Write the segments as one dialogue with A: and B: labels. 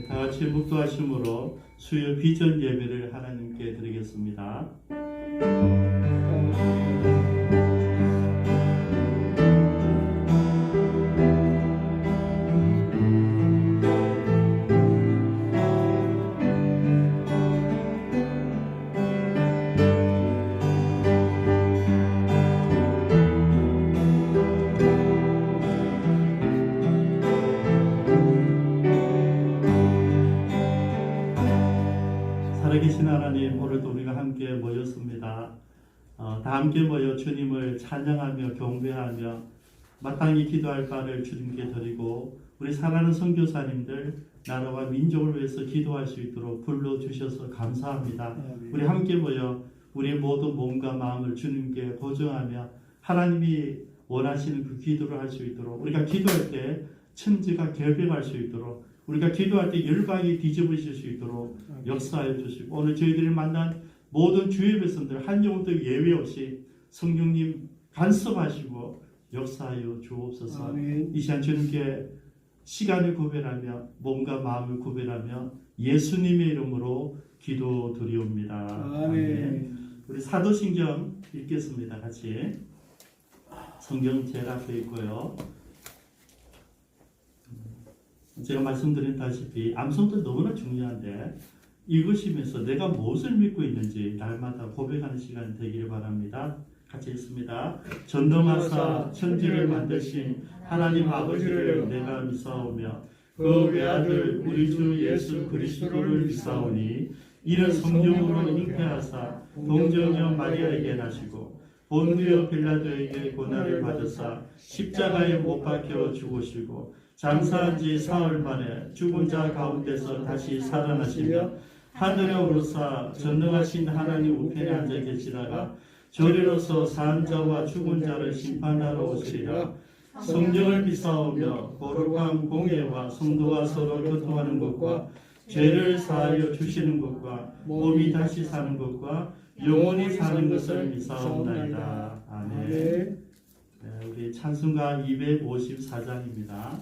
A: 다 같이 묵도하심으로 수요 비전 예배를 하나님께 드리겠습니다. 살아계신 하나님, 오늘도 우리가 함께 모였습니다. 다 함께 모여 주님을 찬양하며 경배하며 마땅히 기도할 바를 주님께 드리고 우리 사랑하는 선교사님들 나라와 민족을 위해서 기도할 수 있도록 불러주셔서 감사합니다. 우리 함께 모여 우리의 모든 몸과 마음을 주님께 고정하며 하나님이 원하시는 그 기도를 할 수 있도록, 우리가 기도할 때 천지가 결백할 수 있도록, 우리가 기도할 때 열방이 뒤집어질 수 있도록 역사하여 주시고, 오늘 저희들이 만난 모든 주의 백성들 한 영혼도 예외 없이 성령님 간섭하시고 역사하여 주옵소서. 아멘. 이 시간 주님께 시간을 구별하며 몸과 마음을 구별하며 예수님의 이름으로 기도드리옵니다. 아멘. 우리 사도신경 읽겠습니다. 같이. 성경 제일 앞에 있고요. 제가 말씀드렸다시피 암송도 너무나 중요한데 읽으시면서 내가 무엇을 믿고 있는지 날마다 고백하는 시간이 되기를 바랍니다. 같이 읽습니다. 전능하사 천지를 만드신 하나님 아버지를 내가 믿사오며 그 외아들 우리 주 예수 그리스도를 믿사오니 이는 성령으로 잉태하사 동정녀 마리아에게 나시고 본디오 빌라도에게 고난을 받으사 십자가에 못 박혀 죽으시고 장사한 지 사흘 만에 죽은 자 가운데서 다시 살아나시며 하늘에 오르사 전능하신 하나님 우편에 앉아 계시다가 저리로서 산 자와 죽은 자를 심판하러 오시리라. 성령을 믿사오며 거룩한 공예와 성도가 서로 교통하는 것과 죄를 사하여 주시는 것과 몸이 다시 사는 것과 영원히 사는 것을 믿사옵나이다. 아멘. 네, 우리 찬송가 254장입니다.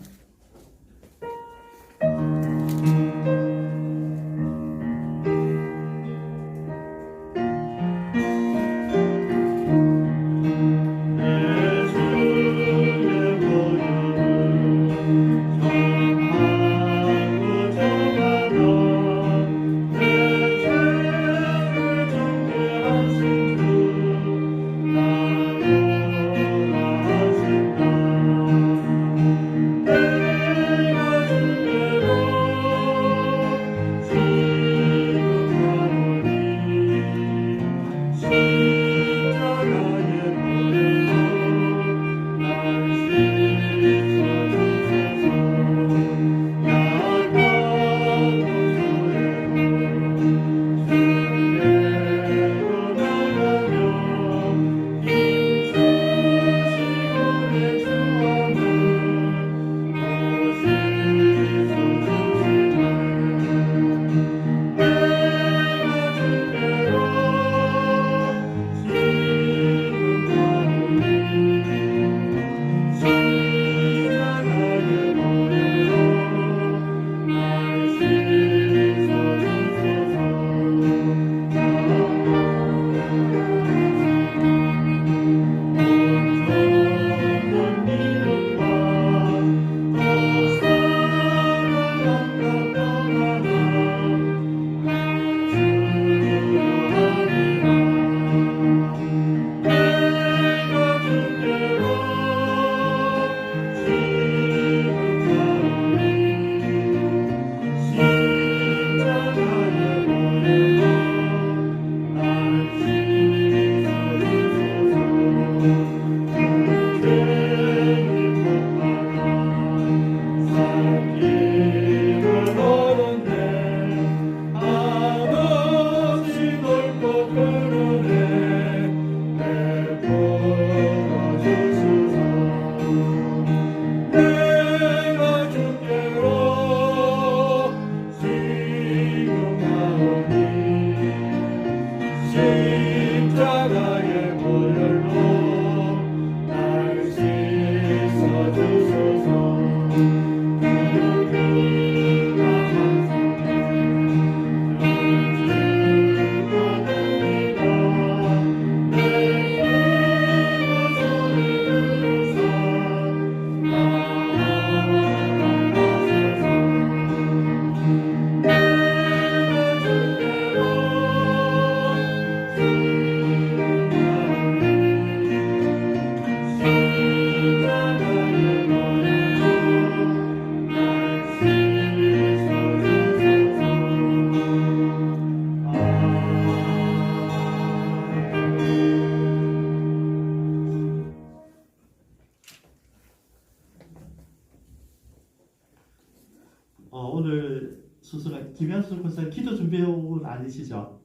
A: 오늘 수수가 김현수 권사 기도 준비해 온 건 아니시죠?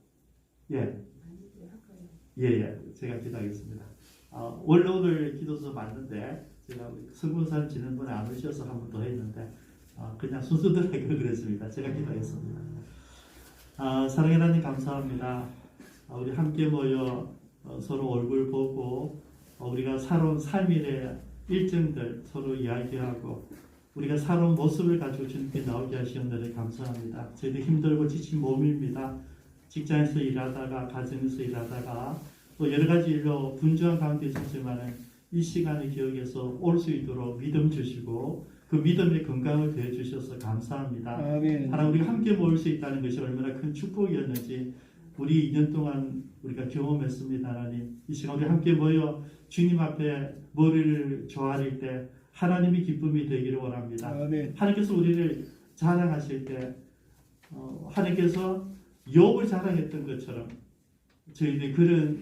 A: 예. 예. 제가 기도하겠습니다. 원래 오늘 기도서 맞는데 제가 성군산 지난번에 안 오셔서 한 번 더 했는데 그냥 순서대로 그랬습니다. 제가 기도하겠습니다. 사랑의 하나님 감사합니다. 우리 함께 모여 서로 얼굴 보고 우리가 살아온 삶의 일정들 서로 이야기하고 우리가 살아온 모습을 가지고 주님께 나오게 하시옵기를 감사합니다. 저희도 힘들고 지친 몸입니다. 직장에서 일하다가 가정에서 일하다가 또 여러 가지 일로 분주한 가운데 있었지만 이 시간을 기억해서 올 수 있도록 믿음 주시고 그 믿음의 건강을 더해 주셔서 감사합니다.
B: 아멘.
A: 하나님 우리가 함께 모일 수 있다는 것이 얼마나 큰 축복이었는지 우리 2년 동안 우리가 경험했습니다. 하나님 이 시간 우리 함께 모여 주님 앞에 머리를 조아릴 때 하나님의 기쁨이 되기를 원합니다.
B: 아멘.
A: 하나님께서 우리를 자랑하실 때 하나님께서 욥을 자랑했던 것처럼 저희들이 그런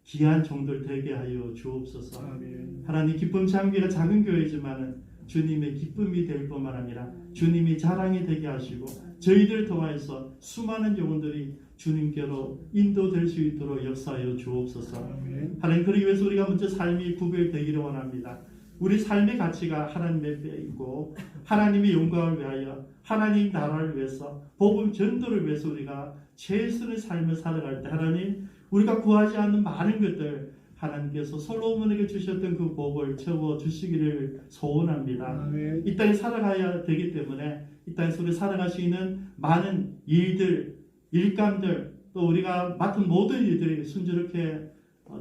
A: 귀한 종들 되게 하여 주옵소서.
B: 아멘.
A: 하나님 기쁨 장비가 작은 교회지만 주님의 기쁨이 될 뿐만 아니라 주님이 자랑이 되게 하시고 저희들 통하여서 수많은 영혼들이 주님께로 인도될 수 있도록 역사하여 주옵소서.
B: 아멘.
A: 하나님 그러기 위해서 우리가 먼저 삶이 구별되기를 원합니다. 우리 삶의 가치가 하나님의 뼈에 있고 하나님의 영광을 위하여 하나님 나라를 위해서 복음 전도를 위해서 우리가 최선의 삶을 살아갈 때 하나님 우리가 구하지 않는 많은 것들 하나님께서 솔로몬에게 주셨던 그 복을 채워 주시기를 소원합니다.
B: 아멘.
A: 이 땅에 살아가야 되기 때문에 이 땅에서 우리 살아갈 수 있는 많은 일들, 일감들 또 우리가 맡은 모든 일들이 순조롭게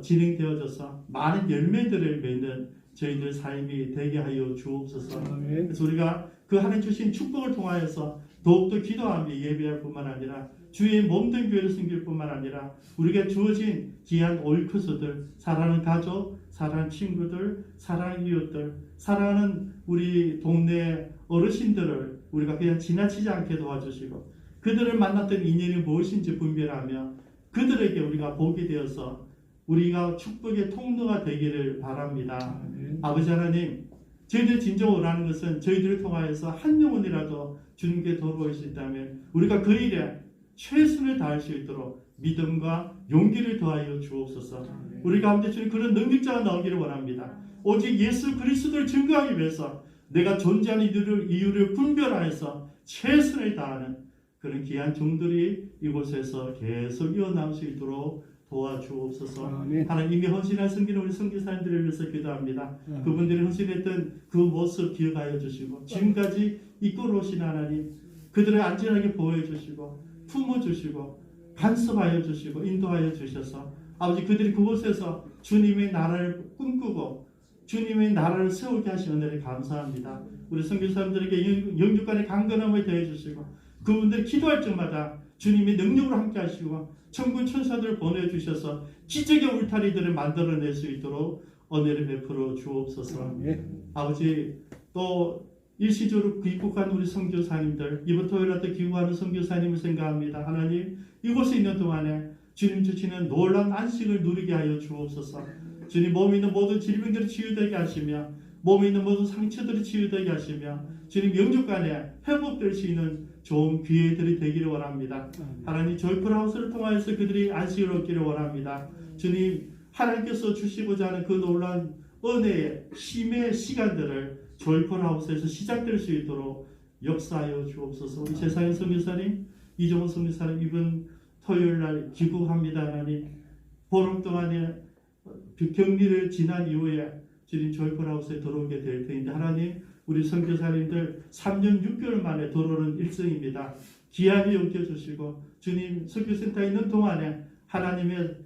A: 진행되어져서 많은 열매들을 맺는 저희들 삶이 되게 하여 주옵소서.
B: 아멘.
A: 그래서 우리가 그 하나님 주신 축복을 통하여서 더욱더 기도하며 예배할 뿐만 아니라 주의 몸된 교회를 섬길 뿐만 아니라 우리가 주어진 귀한 오이크스들, 사랑하는 가족, 사랑하는 친구들, 사랑하는 이웃들, 사랑하는 우리 동네 어르신들을 우리가 그냥 지나치지 않게 도와주시고 그들을 만났던 인연이 무엇인지 분별하며 그들에게 우리가 복이 되어서 우리가 축복의 통로가 되기를 바랍니다.
B: 아멘.
A: 아버지 하나님, 저희들 진정 원하는 것은 저희들을 통하여서 한 영혼이라도 주님께 돌아올 수 있다면 우리가 그 일에 최선을 다할 수 있도록 믿음과 용기를 더하여 주옵소서. 우리 가운데 주님 그런 능력자가 나오기를 원합니다. 오직 예수 그리스도를 증거하기 위해서 내가 존재하는 이유를 분별하여서 최선을 다하는 그런 귀한 종들이 이곳에서 계속 이어나올 수 있도록 도와주옵소서.
B: 아멘.
A: 하나님이 헌신한 섬기는 우리 선교사님들을 위해서 기도합니다. 그분들이 헌신했던 그 모습 기억하여 주시고 지금까지 이끌어 오신 하나님 그들을 안전하게 보호해 주시고 품어 주시고 간섭하여 주시고 인도하여 주셔서 아버지 그들이 그곳에서 주님의 나라를 꿈꾸고 주님의 나라를 세우게 하신 은혜를 감사합니다. 우리 선교사님들에게 영육간의 강건함을 더해 주시고 그분들이 기도할 적마다 주님의 능력으로 함께 하시고 천군 천사들을 보내주셔서 기적의 울타리들을 만들어낼 수 있도록 은혜를 베풀어 주옵소서. 아버지 또 일시적으로 귀국한 우리 선교사님들 이번 토요일날 귀국하는 선교사님을 생각합니다. 하나님 이곳에 있는 동안에 주님 주시는 놀라운 안식을 누리게 하여 주옵소서. 주님 몸에 있는 모든 질병들이 치유되게 하시며 몸에 있는 모든 상처들이 치유되게 하시며 주님 영육간에 회복될 수 있는 좋은 기회들이 되기를 원합니다. 하나님 조이풀하우스를 통하여서 그들이 안식을 얻기를 원합니다. 주님 하나님께서 주시고자 하는 그 놀라운 은혜의 힘의 시간들을 조이풀하우스에서 시작될 수 있도록 역사하여 주옵소서. 우리 세상의 선교사님 이종훈 선교사님 이번 토요일날 귀국합니다. 하나님 보름 동안에 격리를 지난 이후에 주님 조이풀하우스에 들어오게 될 텐데 하나님 우리 선교사님들 3년 6개월 만에 돌아오는 일정입니다. 귀하게 여겨주시고 주님 선교센터에 있는 동안에 하나님의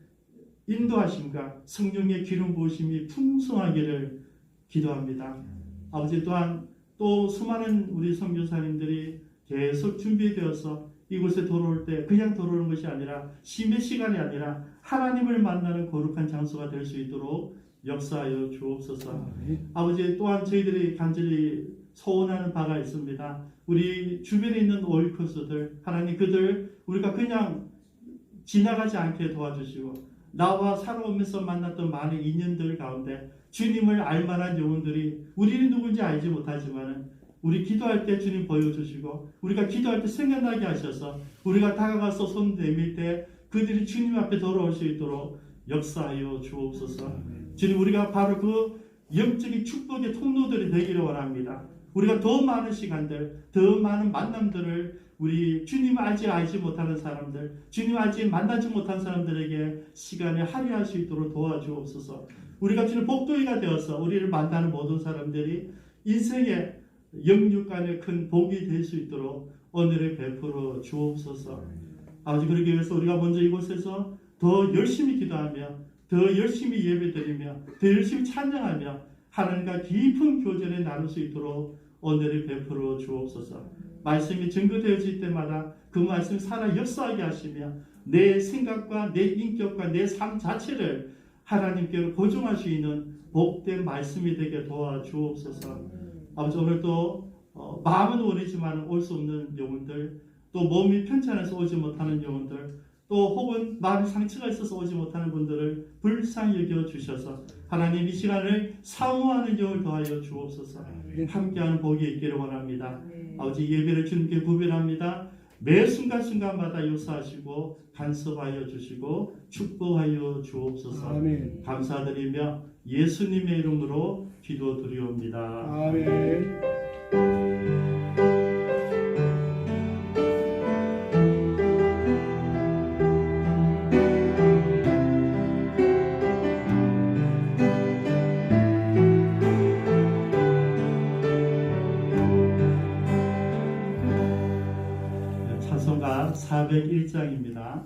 A: 인도하심과 성령의 기름 부으심이 풍성하기를 기도합니다. 아버지 또한 또 수많은 우리 선교사님들이 계속 준비되어서 이곳에 돌아올 때 그냥 돌아오는 것이 아니라 심의 시간이 아니라 하나님을 만나는 거룩한 장소가 될 수 있도록 역사하여 주옵소서. 아버지 또한 저희들이 간절히 소원하는 바가 있습니다. 우리 주변에 있는 오이커스들 하나님 그들 우리가 그냥 지나가지 않게 도와주시고 나와 살아오면서 만났던 많은 인연들 가운데 주님을 알만한 영혼들이 우리는 누군지 알지 못하지만 우리 기도할 때 주님 보여주시고 우리가 기도할 때 생각나게 하셔서 우리가 다가가서 손 내밀 때 그들이 주님 앞에 돌아올 수 있도록 역사하여 주옵소서. 주님, 우리가 바로 그 영적인 축복의 통로들이 되기를 원합니다. 우리가 더 많은 시간들, 더 많은 만남들을 우리 주님을 알지 못하는 사람들, 주님을 아직 만나지 못한 사람들에게 시간을 할애할 수 있도록 도와주옵소서. 우리가 주님 복도이가 되어서 우리를 만나는 모든 사람들이 인생의 영육간의 큰 복이 될 수 있도록 은혜를 베풀어 주옵소서. 아버지, 그러기 위해서 우리가 먼저 이곳에서 더 열심히 기도하며 더 열심히 예배드리며 더 열심히 찬양하며 하나님과 깊은 교제를 나눌 수 있도록 은혜를 베풀어 주옵소서. 말씀이 증거되어질 때마다 그 말씀 살아 역사하게 하시며 내 생각과 내 인격과 내 삶 자체를 하나님께로 고정할 수 있는 복된 말씀이 되게 도와주옵소서. 아버지, 오늘도 마음은 원하지만 올 수 없는 영혼들, 또 몸이 편찮아서 오지 못하는 영혼들, 또 혹은 마음의 상처가 있어서 오지 못하는 분들을 불쌍히 여겨 주셔서 하나님 이 시간을 사모하는 영을 더하여 주옵소서. 함께하는 복이 있기를 원합니다. 아버지, 예배를 주님께 구별합니다. 매 순간순간마다 역사하시고 간섭하여 주시고 축복하여 주옵소서. 아멘. 감사드리며 예수님의 이름으로 기도드리옵니다. 아멘. 찬송가 401장입니다.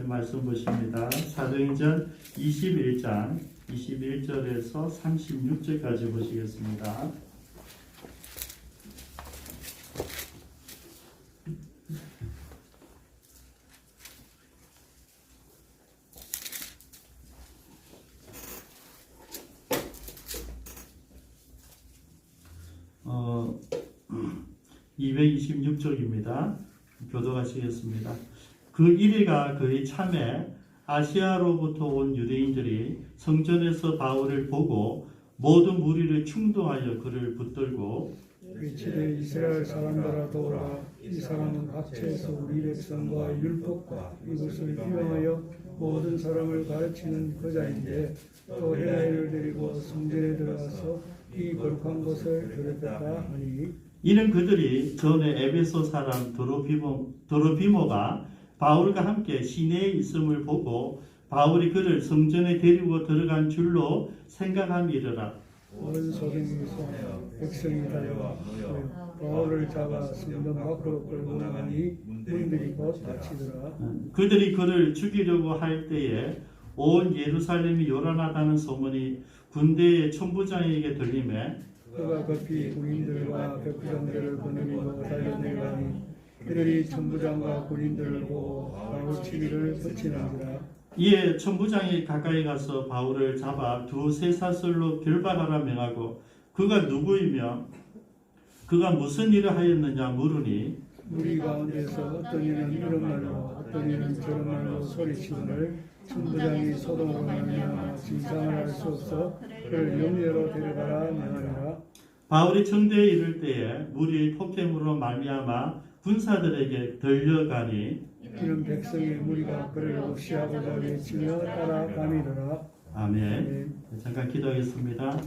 A: 말씀 보십니다. 사도행전 21장 21절에서 36절까지 보시겠습니다. 어, 226쪽입니다. 교독하시겠습니다. 그 일이가 거의 참에 아시아로부터 온 유대인들이 성전에서 바울을 보고 모든 무리를 충동하여 그를 붙들고
B: 위치된 이스라엘 사람들아 도우라. 이 사람은 각처에서 우리 백성과 율법과 이것을 희망하여 모든 사람을 가르치는 거자인데 또 헤라이를 데리고 성전에 들어가서 이 거룩한 것을 들었다 하니
A: 이는 그들이 전에 에베소 사람 드로비모가 바울과 함께 시내에 있음을 보고 바울이 그를 성전에 데리고 들어간 줄로 생각함이러라.
B: 온 소경에서 백성이 달려와 바울을 잡아 성전 밖으로 끌고 나가니 문들이 곧 닫히더라.
A: 그들이 그를 죽이려고 할 때에 온 예루살렘이 요란하다는 소문이 군대의 천부장에게 들리매
B: 그가 급히 군인들과 백부장들을 보내고 달려내가니 그들이 천부장과 군인들을 보고 바울 치기를 붙이는지라.
A: 이에 천부장이 가까이 가서 바울을 잡아 두 쇠사슬로 결박하라 명하고 그가 누구이며 그가 무슨 일을 하였느냐 물으니
B: 우리 가운데서 어떤 이는 이런 말로 어떤 이는 저런 말로 소리치거늘 천부장이 소동으로 말미암아 진상을 알 수 없어 그를 영예로 데려가라 명하니라.
A: 바울이 청대에 이를 때에 무리의 폭행으로 말미암아 군사들에게 들려가니
B: 이는 백성의 무리가 그를 없이하고자 외치며 따라가니라.
A: 아멘. 잠깐 기도하겠습니다.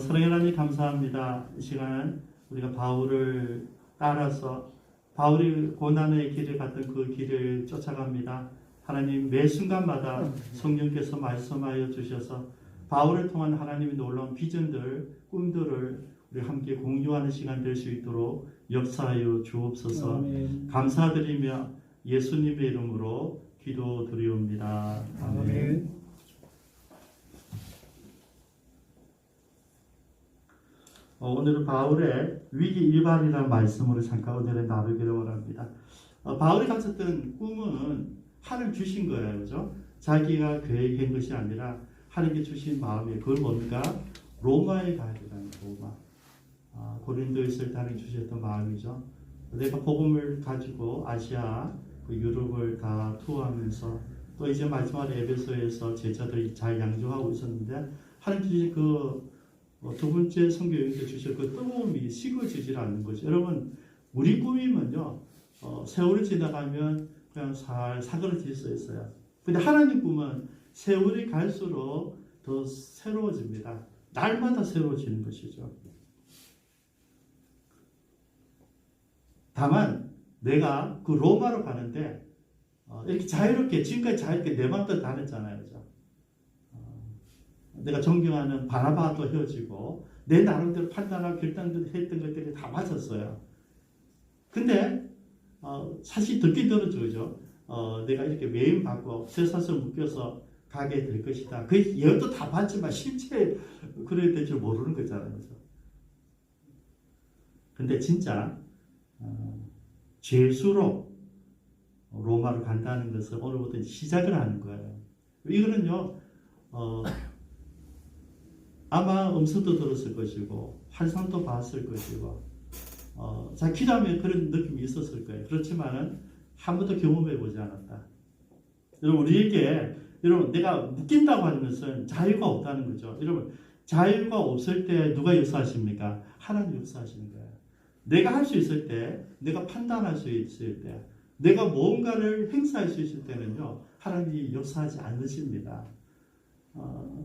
A: 사랑의 하나님 감사합니다. 이 시간 우리가 바울을 따라서 바울이 고난의 길을 갔던 그 길을 쫓아갑니다. 하나님 매 순간마다 성령께서 말씀하여 주셔서 바울을 통한 하나님의 놀라운 비전들, 꿈들을 우리 함께 공유하는 시간 될 수 있도록 역사하여 주옵소서.
B: 아멘.
A: 감사드리며 예수님의 이름으로 기도드리옵니다.
B: 아멘.
A: 오늘은 바울의 위기 일반이라는 말씀으로 잠깐 오늘은 나누기를 원합니다. 바울이 가졌던 꿈은 하나님 주신 거예요. 그죠? 자기가 계획한 것이 아니라 하나님께 주신 마음이 그걸 뭔가 로마에 가야 된다는 로마. 고린도에 있을 때 하나님 주셨던 마음이죠. 내가 복음을 가지고 아시아, 유럽을 다 투어하면서 또 이제 마지막으로 에베소에서 제자들이 잘 양조하고 있었는데 하나님 주신 두 번째 선교 여행 때 주실 그 뜨거움이 식어지질 않는 거죠. 여러분, 우리 꿈이면요, 세월이 지나가면 그냥 사그러질 수 있어요. 근데 하나님 꿈은 세월이 갈수록 더 새로워집니다. 날마다 새로워지는 것이죠. 다만, 내가 그 로마로 가는데, 이렇게 자유롭게, 지금까지 자유롭게 내 마음대로 다녔잖아요. 그죠? 내가 존경하는 바나바도 헤어지고 내 나름대로 판단하고 결단했던 것들이 다 맞았어요. 근데 사실 듣긴 들었죠. 내가 이렇게 매임받고 쇠사슬 묶여서 가게 될 것이다. 그 예언도 다 봤지만 실제 그래야 될 줄 모르는 거잖아요. 그죠? 근데 진짜 죄수로 로마로 간다는 것을 오늘부터 시작을 하는 거예요. 이거는요. 아마 음성도 들었을 것이고 환상도 봤을 것이고 자 기도하면 그런 느낌이 있었을 거예요. 그렇지만은 한 번도 경험해보지 않았다. 여러분 우리에게 내가 묶인다고 하는 것은 자유가 없다는 거죠. 여러분 자유가 없을 때 누가 역사하십니까? 하나님 역사하시는 거예요. 내가 할 수 있을 때, 내가 판단할 수 있을 때, 내가 뭔가를 행사할 수 있을 때는요 하나님이 역사하지 않으십니다.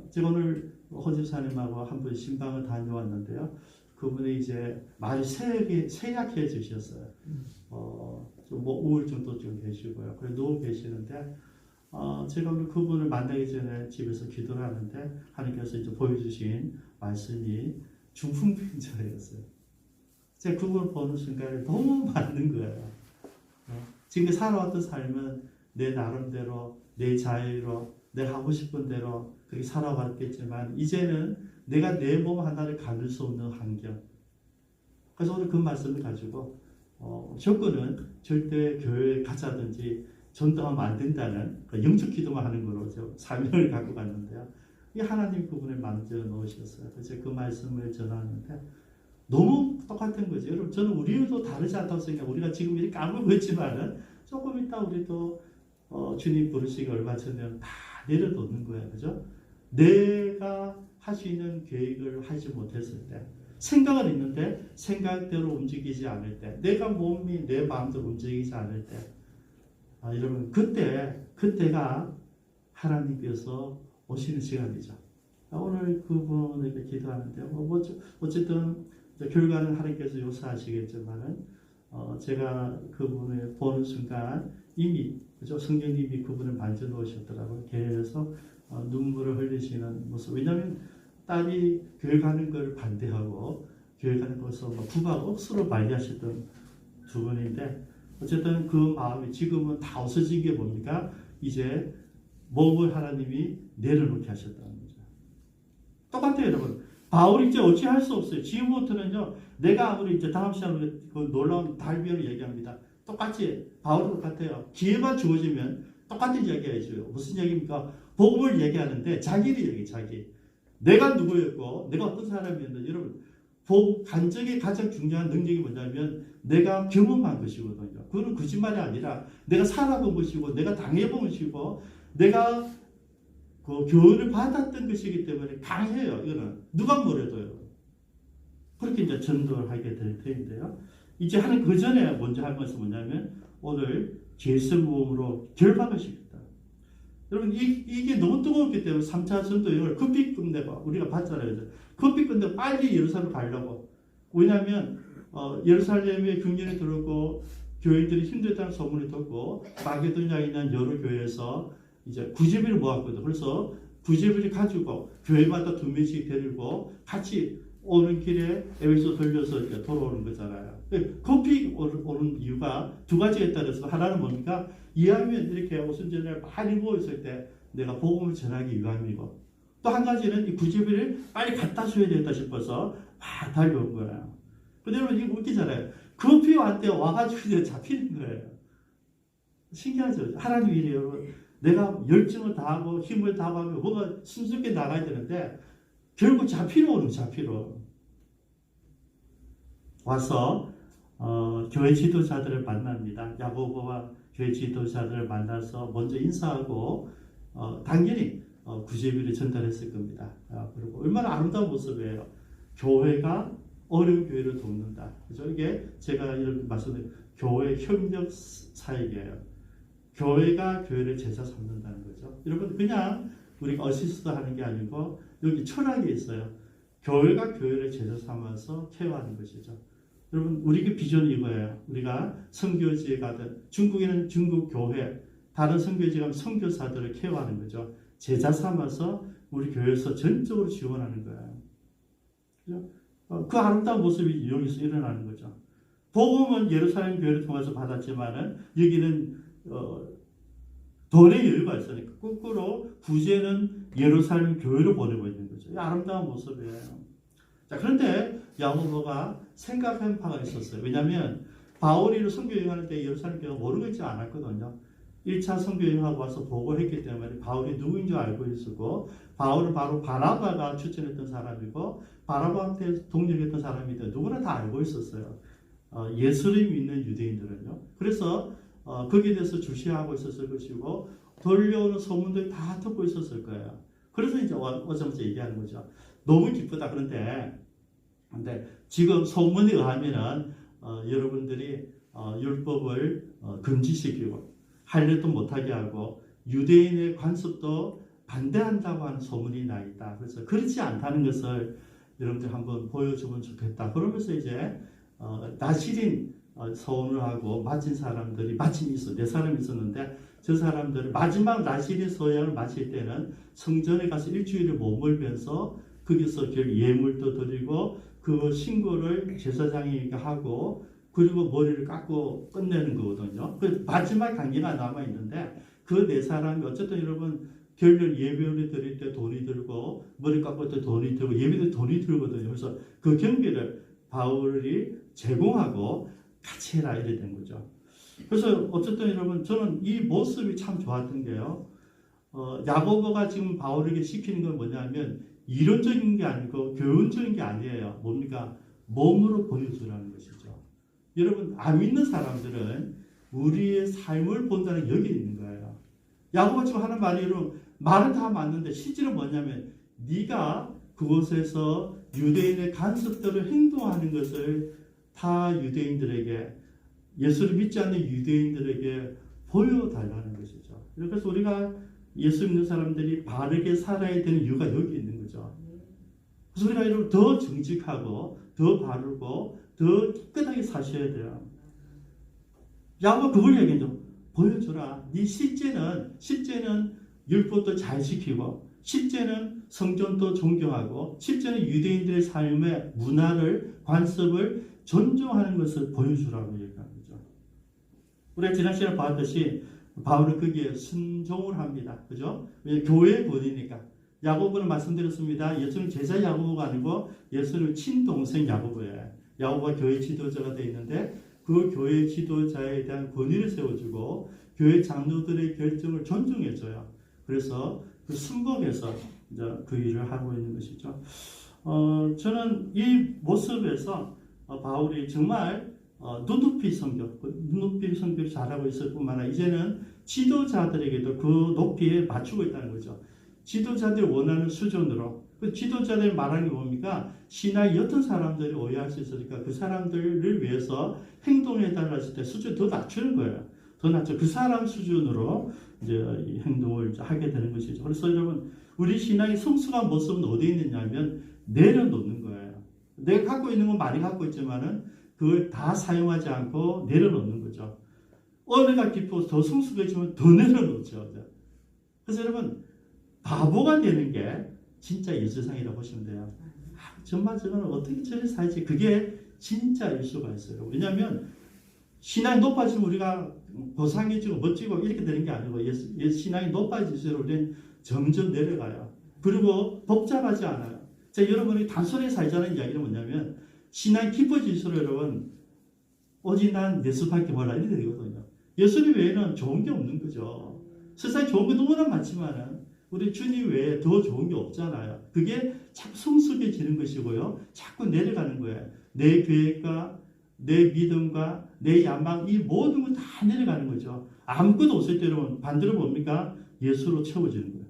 A: 제가 오늘 허집사님하고 한 번 신방을 다녀왔는데요. 그분이 이제 많이 세약해 주셨어요. 좀 우울증도 좀 계시고요. 그래 누워 계시는데, 제가 오늘 그분을 만나기 전에 집에서 기도를 하는데, 하나님께서 이제 보여주신 말씀이 중풍병자였어요. 제가 그분을 보는 순간에 너무 맞는 거예요. 지금 살아왔던 삶은 내 나름대로, 내 자유로, 내가 하고 싶은 대로 그렇게 살아왔겠지만 이제는 내가 내 몸 하나를 가눌 수 없는 환경. 그래서 오늘 그 말씀을 가지고 조건은 절대 교회에 가자든지 전도하면 안 된다는 영적 기도만 하는 거로 사명을 갖고 갔는데요. 이 하나님 그분을 만들어 놓으셨어요. 그래서 그 말씀을 전하는데 너무 똑같은 거죠. 여러분 저는 우리도 다르지 않다고 생각해요. 우리가 지금 이렇게 까불고 있지만은 조금 있다 우리도 주님 부르시기 얼마 전에 다 내려놓는 거예요. 그죠? 내가 할 수 있는 계획을 하지 못했을 때 생각은 있는데 생각대로 움직이지 않을 때, 내가 몸이 내 마음대로 움직이지 않을 때, 여러분 그때가 하나님께서 오시는 시간이죠. 오늘 그분에게 기도하는데 어쨌든 결과는 하나님께서 요사하시겠지만은 제가 그분을 보는 순간 이미 그죠, 성령님이 그분을 만져 놓으셨더라고요. 교회에서 눈물을 흘리시는 모습. 왜냐하면 딸이 교회 가는 걸 반대하고 교회 가는 것을 부부가 억수로 반대하셨던 두 분인데, 어쨌든 그 마음이 지금은 다 없어진 게 뭡니까? 이제 몸을 하나님이 내려놓게 하셨다는 거죠. 똑같아요, 여러분. 바울이 이제 어찌할 수 없어요. 지금부터는요, 내가 아무리 이제 다음 시간에 그 놀라운 달변을 얘기합니다. 똑같이 바울도 똑같아요. 기회만 주어지면 똑같은 이야기 해줘요. 무슨 얘기입니까? 복음을 얘기하는데 자기를 얘기해, 자기. 내가 누구였고 내가 어떤 사람이었는데, 여러분 간증의 가장 중요한 능력이 뭐냐면 내가 경험한 것이거든요. 그거는 거짓말이 아니라 내가 살아본 것이고 내가 당해본 것이고 내가 그 교훈을 받았던 것이기 때문에 강해요. 이거는 누가 뭐래도요. 그렇게 이제 전도를 하게 될 터인데요. 이제 하는 그 전에 먼저 할 것은 뭐냐면 오늘 죄수 모험으로 결박하시겠다. 여러분 이게 너무 뜨거웠기 때문에 3차 전도 여행을 급히 끝내고 우리가 봤잖아요. 급히 끝내고 빨리 예루살렘 가려고. 왜냐하면 예루살렘에 경전이 들었고 교인들이 힘들다는 소문이 듣고 마게도냐에 있는 여러 교회에서 이제 구제비를 모았거든. 그래서 구제비를 가지고 교회마다 2명씩 데리고 같이 오는 길에 에베소 돌려서 이렇게 돌아오는 거잖아요. 급히 오는 이유가 두 가지가 있다고. 하나는 뭡니까? 이왕이면 이렇게 오순절날 많이 모였을 때 내가 복음을 전하기 위함이고, 또 한 가지는 이 구제비를 빨리 갖다 줘야 되겠다 싶어서 막 달려온 거예요. 근데 여러분 이거 웃기잖아요. 급히 왔대 와가지고 잡히는 거예요. 신기하죠? 하나님 일이에요, 여러분. 내가 열정을 다하고 힘을 다하고 뭐가 순수하게 나가야 되는데 결국 잡히러 오는 잡히러 와서 교회 지도자들을 만납니다. 야고보와 교회 지도자들을 만나서 먼저 인사하고 당연히 구제비를 전달했을 겁니다. 그리고 얼마나 아름다운 모습이에요. 교회가 어려운 교회를 돕는다. 그죠? 이게 제가 이렇게 말씀드린 교회 협력 사역이에요. 교회가 교회를 제자 삼는다는 거죠. 여러분 그냥 우리가 어시스트 하는 게 아니고 여기 철학이 있어요. 교회가 교회를 제자 삼아서 케어하는 것이죠. 여러분 우리의 비전이 이거예요. 우리가 선교지에 가든 중국에는 중국 교회, 다른 선교지에 가면 선교사들을 케어하는 거죠. 제자 삼아서 우리 교회에서 전적으로 지원하는 거예요. 그죠? 그 아름다운 모습이 여기서 일어나는 거죠. 복음은 예루살렘 교회를 통해서 받았지만은 여기는 돈의 여유가 있으니까 거꾸로 구제는 예루살렘 교회로 보내고 있는 거죠. 이 아름다운 모습이에요. 자, 그런데 야고보가 생각한 바가 있었어요. 왜냐하면 바울이 선교 여행하는 때 예루살렘 교회가 모르고 있지 않았거든요. 1차 선교 여행하고 와서 보고했기 때문에 바울이 누구인 줄 알고 있었고, 바울은 바로 바나바가 추천했던 사람이고 바나바한테 동력했던 사람인데 누구나 다 알고 있었어요. 예수를 믿는 유대인들은요. 그래서 거기에 대해서 주시하고 있었을 것이고 들려오는 소문들 다 듣고 있었을 거예요. 그래서 이제 어제부터 얘기하는 거죠. 너무 기쁘다. 그런데 지금 소문에 의하면은 여러분들이 율법을 금지시키고 할례도 못하게 하고 유대인의 관습도 반대한다고 하는 소문이 나 있다. 그래서 그렇지 않다는 것을 여러분들 한번 보여주면 좋겠다. 그러면서 이제 나시린 서원을 하고 마친 사람들이 마침 있어. 4사람이 있었는데 저 사람들이 마지막 나시린 서약을 마칠 때는 성전에 가서 일주일을 머물면서 거기서 예물도 드리고 그 신고를 제사장이 하고 그리고 머리를 깎고 끝내는 거거든요. 그 마지막 단계가 남아 있는데 그 4사람이 어쨌든 여러분 결국 예배를 드릴 때 돈이 들고 머리 깎을 때 돈이 들고 예배도 돈이 들거든요. 그래서 그 경비를 바울이 제공하고 같이 해라 이래 된 거죠. 그래서 어쨌든 여러분 저는 이 모습이 참 좋았던 게요. 야고보가 지금 바울에게 시키는 건 뭐냐면 이론적인 게 아니고 교훈적인 게 아니에요. 뭡니까? 몸으로 보여주라는 것이죠. 여러분 안 믿는 사람들은 우리의 삶을 본다는 여기 있는 거예요. 야고보가 지금 하는 말이 여러분 말은 다 맞는데 실제로 뭐냐면 네가 그 그곳에서 유대인의 간섭대로 행동하는 것을 타 유대인들에게, 예수를 믿지 않는 유대인들에게 보여달라는 것이죠. 그래서 우리가 예수 믿는 사람들이 바르게 살아야 되는 이유가 여기 있는 거죠. 그래서 우리가 여러분 더 정직하고 더 바르고 더 깨끗하게 사셔야 돼요. 야고보가 그걸 얘기해요. 보여줘라. 네 실제는 율법도 잘 지키고, 실제는 성전도 존경하고, 실제는 유대인들의 삶의 문화를, 관습을 존중하는 것을 보여주라고 얘기하는 거죠. 우리가 지난 시간에 봤듯이 바울은 거기에 순종을 합니다. 그죠? 왜냐하면 교회의 본이니까. 야고보는 말씀드렸습니다. 예수는 제자 야고보가 아니고 예수는 친동생 야고보예요. 야고보가 교회 지도자가 되어 있는데 그 교회 지도자에 대한 권위를 세워주고 교회 장로들의 결정을 존중해줘요. 그래서 그 순복에서 이제 그 일을 하고 있는 것이죠. 저는 이 모습에서 바울이 정말 눈높이 선교를 잘하고 있을 뿐만 아니라 이제는 지도자들에게도 그 높이에 맞추고 있다는 거죠. 지도자들이 원하는 수준으로. 그 지도자들이 말하는 게 뭡니까? 신앙이 어떤 사람들이 오해할 수 있으니까 그 사람들을 위해서 행동해달라 했을 때 수준을 더 낮추는 거예요. 더 낮춰. 그 사람 수준으로 이제 행동을 하게 되는 것이죠. 그래서 여러분, 우리 신앙의 성숙한 모습은 어디에 있느냐면 내려놓는 거예요. 내가 갖고 있는 건 많이 갖고 있지만은 그걸 다 사용하지 않고 내려놓는 거죠. 은혜가 깊어서 더 성숙해지면 더 내려놓죠. 그래서 여러분, 바보가 되는 게 진짜 예수상이라고 보시면 돼요. 정말 저는 어떻게 저리 살지? 그게 진짜일 수가 있어요. 왜냐하면 신앙이 높아지면 우리가 고상해지고 멋지고 이렇게 되는 게 아니고 신앙이 높아질수록 우리는 점점 내려가요. 그리고 복잡하지 않아요. 여러분이 단순히 살자는 이야기는 뭐냐면 신앙이 깊어질수록 여러분 오직 난 예수밖에 몰라 이렇게 되거든요. 예수님 외에는 좋은 게 없는 거죠. 세상에 좋은 게 너무나 많지만은 우리 주님 외에 더 좋은 게 없잖아요. 그게 자꾸 성숙해지는 것이고요. 자꾸 내려가는 거예요. 내 계획과 내 믿음과 내 야망 이 모든 건 다 내려가는 거죠. 아무것도 없을 때 여러분 반대로 뭡니까? 예수로 채워지는 거예요.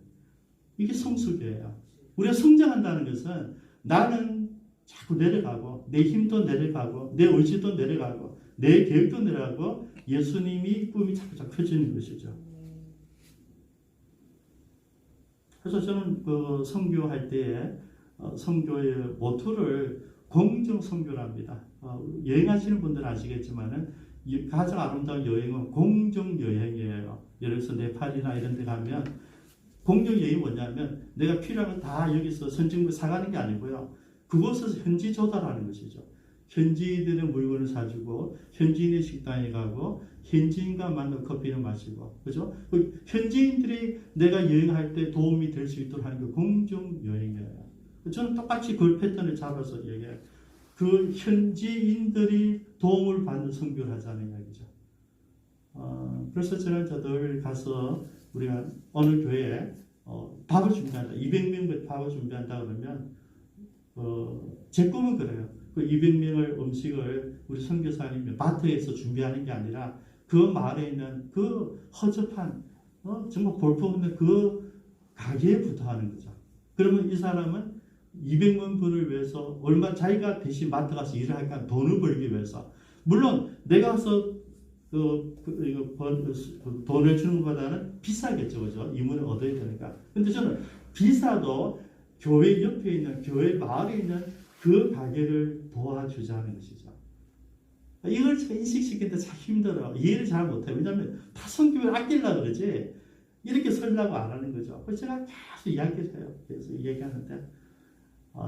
A: 이게 성숙이에요. 우리가 성장한다는 것은 나는 자꾸 내려가고 내 힘도 내려가고 내 의지도 내려가고 내 계획도 내려가고 예수님이 꿈이 자꾸 커지는 것이죠. 그래서 저는 그 선교할 때에 선교의 모토를 공정 선교랍니다. 여행하시는 분들은 아시겠지만은 가장 아름다운 여행은 공정 여행이에요. 예를 들어서 네팔이나 이런 데 가면 공정 여행이 뭐냐면 내가 필요한 거 다 여기서 선진국 사가는 게 아니고요. 그곳에서 현지 조달하는 것이죠. 현지인들의 물건을 사주고 현지인의 식당에 가고 현지인과 만나 커피를 마시고 그죠? 현지인들이 내가 여행할 때 도움이 될 수 있도록 하는 게 공정 여행이에요. 저는 똑같이 그 패턴을 잡아서 얘기해요. 그 현지인들이 도움을 받는 선교를 하자는 이야기죠. 그래서 저는 늘 가서 우리가 어느 교회에 밥을 준비한다. 200명 밥을 준비한다 그러면 제 꿈은 그래요. 그 200명의 음식을 우리 선교사님이 마트에서 준비하는 게 아니라 그 마을에 있는 그 허접한 정말 볼품없는 그 가게에 부탁하는 거죠. 그러면 이 사람은 200만 분을 위해서 얼마 자기가 대신 마트 가서 일을 할까 돈을 벌기 위해서 물론 내가 가서 돈을 주는 것보다는 비싸겠죠, 그죠? 이문을 얻어야 되니까. 근데 저는 비싸도 교회 옆에 있는 교회 마을에 있는 그 가게를 도와주자는 것이죠. 이걸 제가 인식시키는데 참 힘들어. 이해를 잘 못해요. 왜냐하면 다 선교를 아끼려고 그러지 이렇게 설라고 안 하는 거죠. 그래서 제가 계속 이야기를 해요. 그래서 얘기하는데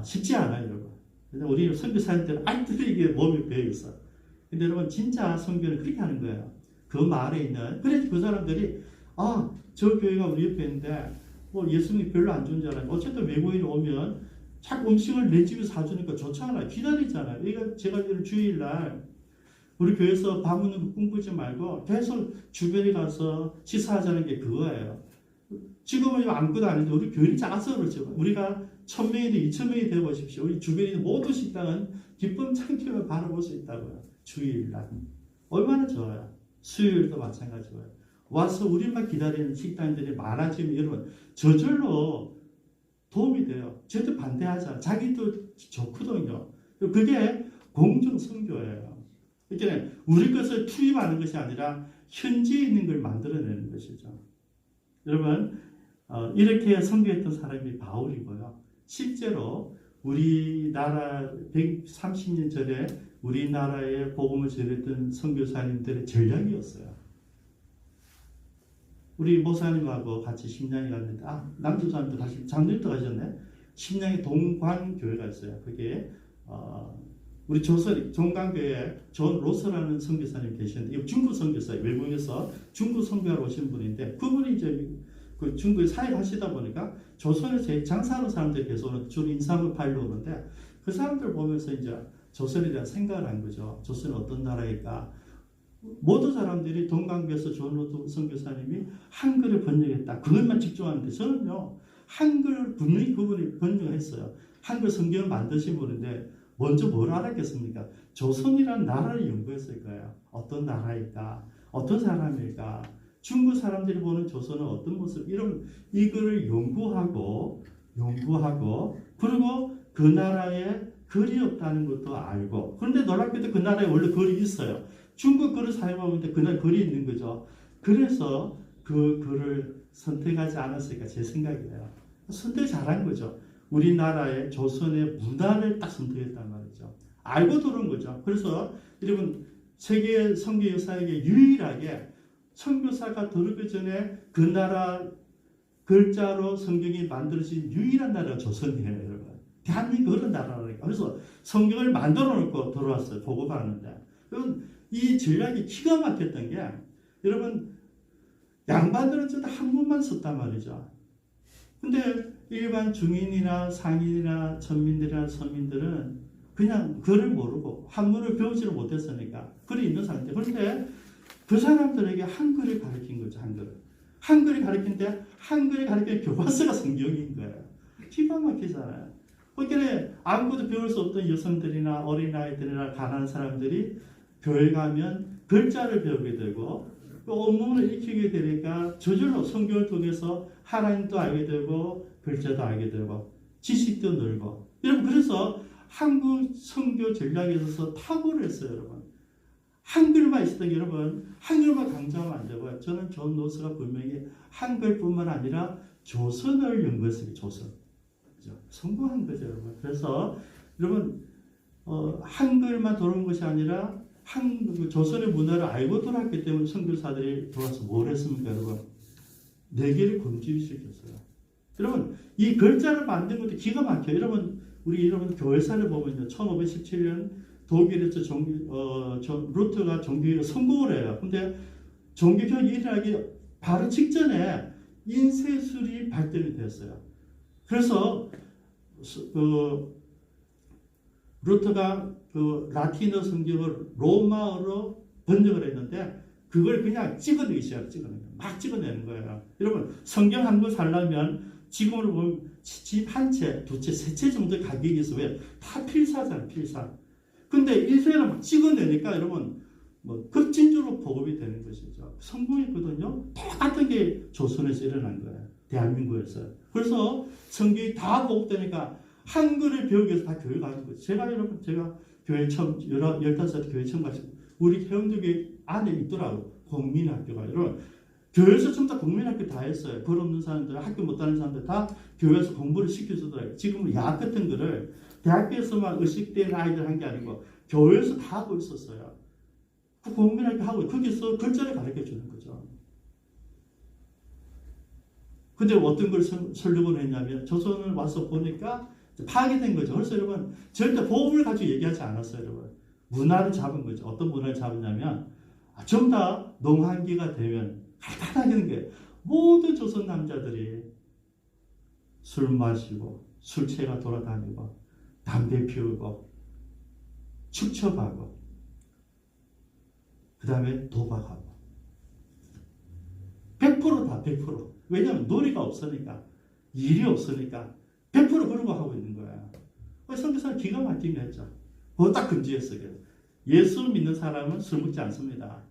A: 쉽지 않아요, 여러분. 근데 우리 선교사님들은 아직도 이게 몸에 배어있어. 근데 여러분 진짜 선교는 그렇게 하는 거예요. 그 마을에 있는 그래서 그 사람들이 저 교회가 우리 옆에 있는데 예수님이 별로 안 좋은 줄 알아요. 어쨌든 외국인이 오면 자꾸 음식을 내 집에 사주니까 좋잖아요. 기다리잖아요. 그러니까 제가 주일날 우리 교회에서 밥 먹는 거 꿈꾸지 말고 계속 주변에 가서 식사하자는 게 그거예요. 지금은 아무것도 아닌데 우리 교회는 작아서 그렇죠. 우리가 1000명이든 2000명이 되어보십시오. 우리 주변에 있는 모든 식당은 기쁨 참기를 바라볼 수 있다고요. 주일날. 얼마나 좋아요. 수요일도 마찬가지고요. 와서 우리만 기다리는 식당들이 많아지면 여러분 저절로 도움이 돼요. 절대 반대하지 않아. 자기도 좋거든요. 그게 공정 선교예요. 그러니까 우리 것을 투입하는 것이 아니라 현지에 있는 걸 만들어내는 것이죠. 여러분 이렇게 선교했던 사람이 바울이고요. 실제로 우리나라 130년 전에 우리나라에 복음을 전했던 선교사님들의 전략이었어요. 우리 목사님하고 같이 심양에 갔는데 남조사님도 다시 작년도 가셨네. 심양에 동관교회가 있어요. 그게 우리 조선 종강교회에 존 로스라는 선교사님 계시는데 이 중국 선교사예요. 외국에서 중국 선교하러 오신 분인데 그분이 이제 그 중국에 사역하시다 보니까 조선에서 장사하는 사람들이 계속 주로 인삼을 팔러 오는데 그 사람들 보면서 이제 조선에 대한 생각을 한 거죠. 조선은 어떤 나라일까? 모든 사람들이 동강교에서 존 로스 선교사님이 한글을 번역했다. 그것만 집중하는데 저는요 한글을 분명히 그분이 번역했어요. 한글 성경을 만드신 분인데 먼저 뭘 알았겠습니까? 조선이라는 나라를 연구했을 거예요. 어떤 나라일까? 어떤 사람일까? 중국 사람들이 보는 조선은 어떤 모습? 이거를 연구하고 그리고 그 나라에 글이 없다는 것도 알고 그런데 놀랍게도 그 나라에 원래 글이 있어요. 중국 글을 사용하고 있는데 그날 글이 있는 거죠. 그래서 그 글을 선택하지 않았을까 제 생각이에요. 선택 잘한 거죠. 우리나라의 조선의 문화를 딱 선택했단 말이죠. 알고 들은 거죠. 그래서 여러분 세계 선교 역사에 유일하게 선교사가 들어오기 전에 그 나라 글자로 성경이 만들어진 유일한 나라가 조선이에요. 여러분. 대한민국 그런 나라라니까. 그래서 성경을 만들어 놓고 들어왔어요. 보고받는데. 이 전략이 기가 막혔던 게 여러분 양반들은 전부 한문만 썼단 말이죠. 근데 일반 중인이나 상인이나 천민들이나 서민들은 그냥 글을 모르고 한문을 배우지를 못했으니까 글이 있는 사람들. 그런데 그 사람들에게 한글을 가르친 거죠. 한글을 가르치는데 한글을 가르치는 교과서가 성경인 거예요. 기가 막히잖아요. 그러니까 아무것도 배울 수 없던 여성들이나 어린아이들이나 가난한 사람들이 교회 가면 글자를 배우게 되고 원문을 익히게 되니까 저절로 성경을 통해서 하나님도 알게 되고 글자도 알게 되고 지식도 늘고 여러분 그래서 한국 선교 전략에 있어서 탁월을 했어요. 여러분 한글만 있었던 게 여러분 한글만 강조하면 안 되고요. 저는 존 노스가 분명히 한글뿐만 아니라 조선을 연구했어요. 조선 그죠? 성공한 거죠. 여러분 그래서 여러분 한글만 들어온 것이 아니라 조선의 문화를 알고 돌아왔기 때문에 선교사들이 돌아와서 뭘 했습니까, 여러분? 4개를 금지시켰어요. 여러분, 이 글자를 만든 것도 기가 막혀요. 여러분, 여러분 교회사를 보면요. 1517년 독일에서 루터가 종교개혁 성공을 해요. 근데 종교개혁이 일어나기 바로 직전에 인쇄술이 발전이 됐어요. 그래서 루터가 그 라틴어 성경을 로마어로 번역을 했는데 그걸 그냥 찍어내기 시작해요. 막 찍어내는 거예요. 여러분 성경 한 권 살려면 지금으로 보면 집 한 채, 두 채, 세 채 정도 가격이 있어. 왜? 다 필사잖아요. 필사. 근데 인쇄를 막 찍어내니까 여러분 뭐 급진주로 보급이 되는 것이죠. 성공했거든요. 똑같은 게 조선에서 일어난 거예요. 대한민국에서. 그래서 성경이 다 보급되니까 한글을 배우기 위해서 다 교회 가는 거죠. 제가 교회 처음 15살 교회 처음 갔어요. 우리 해운대교회 안에 있더라고. 국민학교가. 여러분 교회에서 전부 다 국민학교 다 했어요. 글 없는 사람들, 학교 못 다니는 사람들 다 교회에서 공부를 시켜주더라고요. 지금은 야학 같은 거를 대학교에서만 의식된 아이들 한 게 아니고 교회에서 다 하고 있었어요. 그 국민학교 하고 거기서 글자를 가르쳐 주는 거죠. 근데 어떤 걸 설명을 했냐면 조선을 와서 보니까 파괴된 거죠. 그래서 여러분 절대 복음을 가지고 얘기하지 않았어요. 여러분 문화를 잡은 거죠. 어떤 문화를 잡았냐면 전부 다 농한기가 되면 간단하게 게 모든 조선 남자들이 술 마시고 술 취해가 돌아다니고 담배 피우고 축첩하고 그 다음에 도박하고 100%다 100%. 왜냐하면 놀이가 없으니까 일이 없으니까 100% 그런 거 하고 있는 거야. 선교사는 기가 막히게 했죠. 그거 딱 금지했어요. 예수 믿는 사람은 술 먹지 않습니다.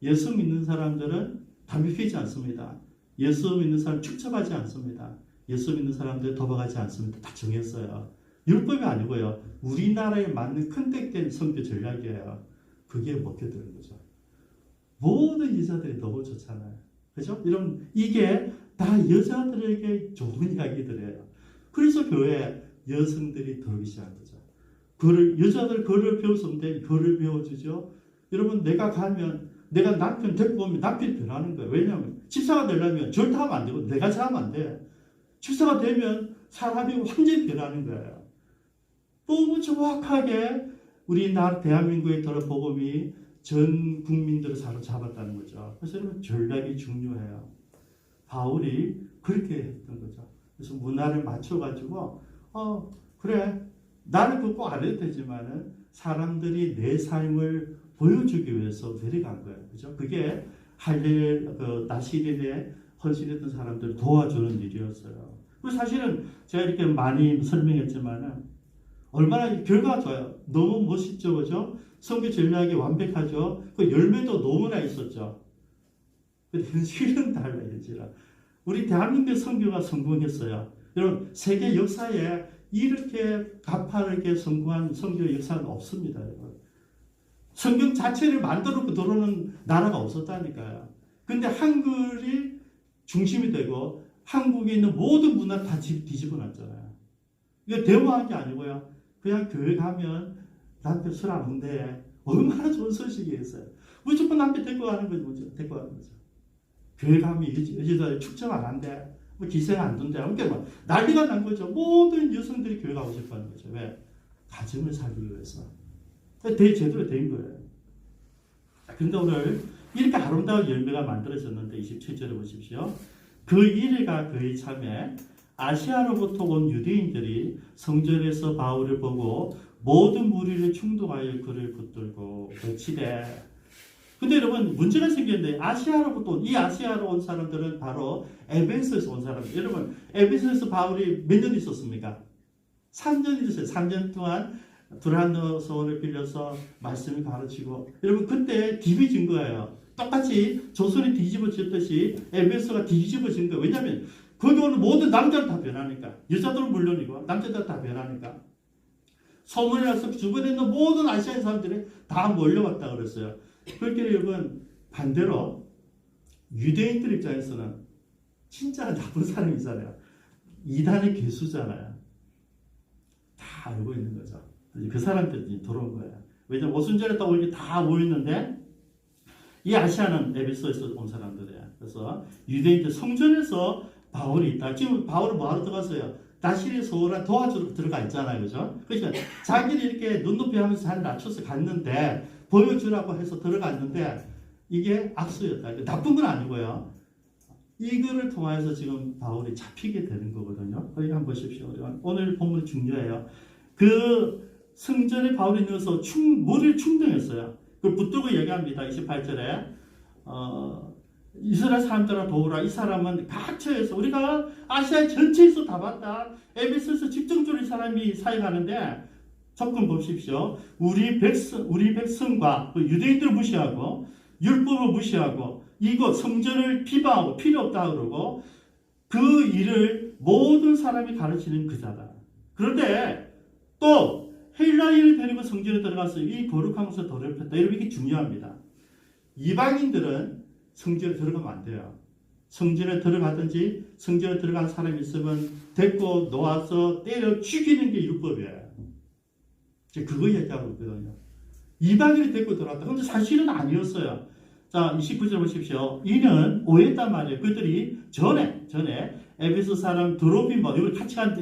A: 예수 믿는 사람들은 담배 피우지 않습니다. 예수 믿는 사람은 축첩하지 않습니다. 예수 믿는 사람들 도박하지 않습니다. 다 정했어요. 율법이 아니고요. 우리나라에 맞는 컨택된 선교 전략이에요. 그게 먹혀드는 거죠. 모든 여자들이 너무 좋잖아요. 그죠? 여러분, 이게 다 여자들에게 좋은 이야기들이에요. 그래서 교회에 여성들이 들어오기 시작한 거죠. 여자들 글을 배웠는데 글을 배워주죠. 여러분, 내가 가면, 내가 남편 데리고 오면 남편이 변하는 거예요. 왜냐하면, 집사가 되려면 절대 하면 안 되고, 내가 잘하면 안 돼. 집사가 되면 사람이 완전히 변하는 거예요. 너무 정확하게 우리나라 대한민국의 들어 복음이 전 국민들을 사로잡았다는 거죠. 그래서 여러분, 전략이 중요해요. 바울이 그렇게 했던 거죠. 그래서 문화를 맞춰가지고, 그래, 나는 그거 꼭 안 해도 되지만은 사람들이 내 삶을 보여주기 위해서 내려간 거예요. 그죠? 그게 나시린에 헌신했던 사람들을 도와주는 일이었어요. 그리고 사실은 제가 이렇게 많이 설명했지만은 얼마나 결과가 좋아요. 너무 멋있죠, 그죠? 선교 전략이 완벽하죠. 그 열매도 너무나 있었죠. 근데 현실은 달라요, 현실은. 우리 대한민국 선교가 성공했어요. 여러분, 세계 역사에 이렇게 가파르게 성공한 선교 역사는 없습니다, 여러분. 성경 자체를 만들어 들어오는 나라가 없었다니까요. 근데 한글이 중심이 되고 한국에 있는 모든 문화를 다 뒤집어 놨잖아요. 이거 데모한 게 아니고요. 그냥 교회 가면 남편 술 안 먹는데 얼마나 좋은 소식이겠어요. 무조건 남편 데리고 가는 거죠. 데리고 가는 거죠. 교회 가면 여자들 축제만 안 한대. 뭐 기생 안 둔대. 그러니까 뭐 난리가 난 거죠. 모든 여성들이 교회 가고 싶어 하는 거죠. 왜? 가정을 살기 위해서. 제대로 된 거예요. 근데 오늘 이렇게 아름다운 열매가 만들어졌는데 27절에 보십시오. 그 일가 그의 참에 아시아로부터 온 유대인들이 성전에서 바울을 보고 모든 무리를 충동하여 그를 붙들고 외치되. 근데 여러분, 문제가 생겼는데 이 아시아로 온 사람들은 바로 에베소에서 온 사람들. 여러분, 에베소에서 바울이 몇 년 있었습니까? 3년 있었어요. 3년 동안 두란노 소원을 빌려서 말씀을 가르치고. 여러분, 그때 뒤집어진 거예요. 똑같이 조선이 뒤집어졌듯이 에베소가 뒤집어진 거예요. 왜냐하면 거기 오는 모든 남자를 다 변하니까. 여자들은 물론이고 남자들 다 변하니까. 소문이 나서 주변에 있는 모든 아시아 사람들이 다 몰려왔다 그랬어요. 그렇게 여러분, 반대로 유대인들 입장에서는 진짜 나쁜 사람이잖아요. 이단의 괴수잖아요. 다 알고 있는 거죠. 그 사람들이 들어온 거예요. 왜냐면 오순절에 딱 오니까 다 모였는데 이 아시아는 에베소에서 온 사람들이에요. 그래서 유대인들 성전에서 바울이 있다. 지금 바울은 뭐하러 들어갔어요? 나시린 소홀한 도와주러 들어가 있잖아요. 그죠? 그러니까 자기를 이렇게 눈높이 하면서 잘 낮춰서 갔는데 보여주라고 해서 들어갔는데 이게 악수였다. 나쁜 건 아니고요. 이거를 통해서 지금 바울이 잡히게 되는 거거든요. 거기 한번 보십시오. 오늘 본문 중요해요. 그 성전에 바울이 넣어서 물을 충동했어요. 그걸 붙들고 얘기합니다. 28절에 이스라엘 사람들아 도우라. 이 사람은 각처에서 우리가 아시아 전체에서 다 봤다. 에베소에서 집중적으로 이 사람이 사역하는데 조금 보십시오. 우리 백성과 유대인들을 무시하고 율법을 무시하고 이거 성전을 비방하고 필요 없다 그러고 그 일을 모든 사람이 가르치는 그자다. 그런데 또 헬라인을 데리고 성전에 들어가서 이 거룩한 곳을 더럽혔다. 이게 중요합니다. 이방인들은 성전에 들어가면 안 돼요. 성전에 들어가든지 성전에 들어간 사람이 있으면 데리고 놓아서 때려 죽이는 게 율법이에요. 그거 얘기하고 있거든요. 이방인이 데리고 들어왔다. 근데 사실은 아니었어요. 자, 29절 보십시오. 이는 오해했단 말이에요. 그들이 전에 에베소 사람 드로피모, 이걸 같이 간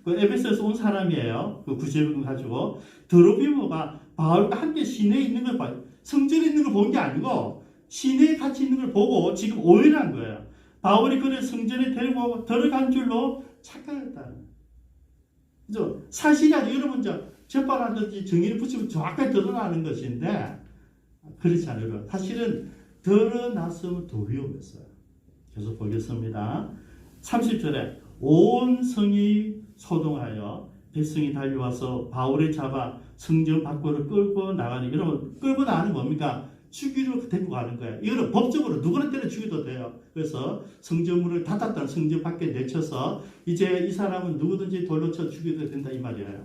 A: 그 에베소에서 온 사람이에요. 그 구제를 가지고 드로피모가 바울과 함께 시내에 있는 걸 봐요. 성전에 있는 걸 본 게 아니고 시내에 같이 있는 걸 보고 지금 오해를 한 거예요. 바울이 그를 성전에 데리고 들어간 줄로 착각했다는 거예요. 사실이 아니고 여러분 재판하든지 정의를 붙이면 정확하게 드러나는 것인데 그렇지 않아요. 사실은 드러났으면 더 위험했어요. 계속 보겠습니다. 30절에 온 성이 소동하여 백성이 달려와서 바울을 잡아 성전 밖으로 끌고 나가니. 여러분, 끌고 나가는 뭡니까? 죽이러 데리고 가는 거예요. 이거는 법적으로 누구나 때려 죽여도 돼요. 그래서 성전문을 닫았다는 성전 밖에 내쳐서 이제 이 사람은 누구든지 돌로 쳐 죽여도 된다 이 말이에요.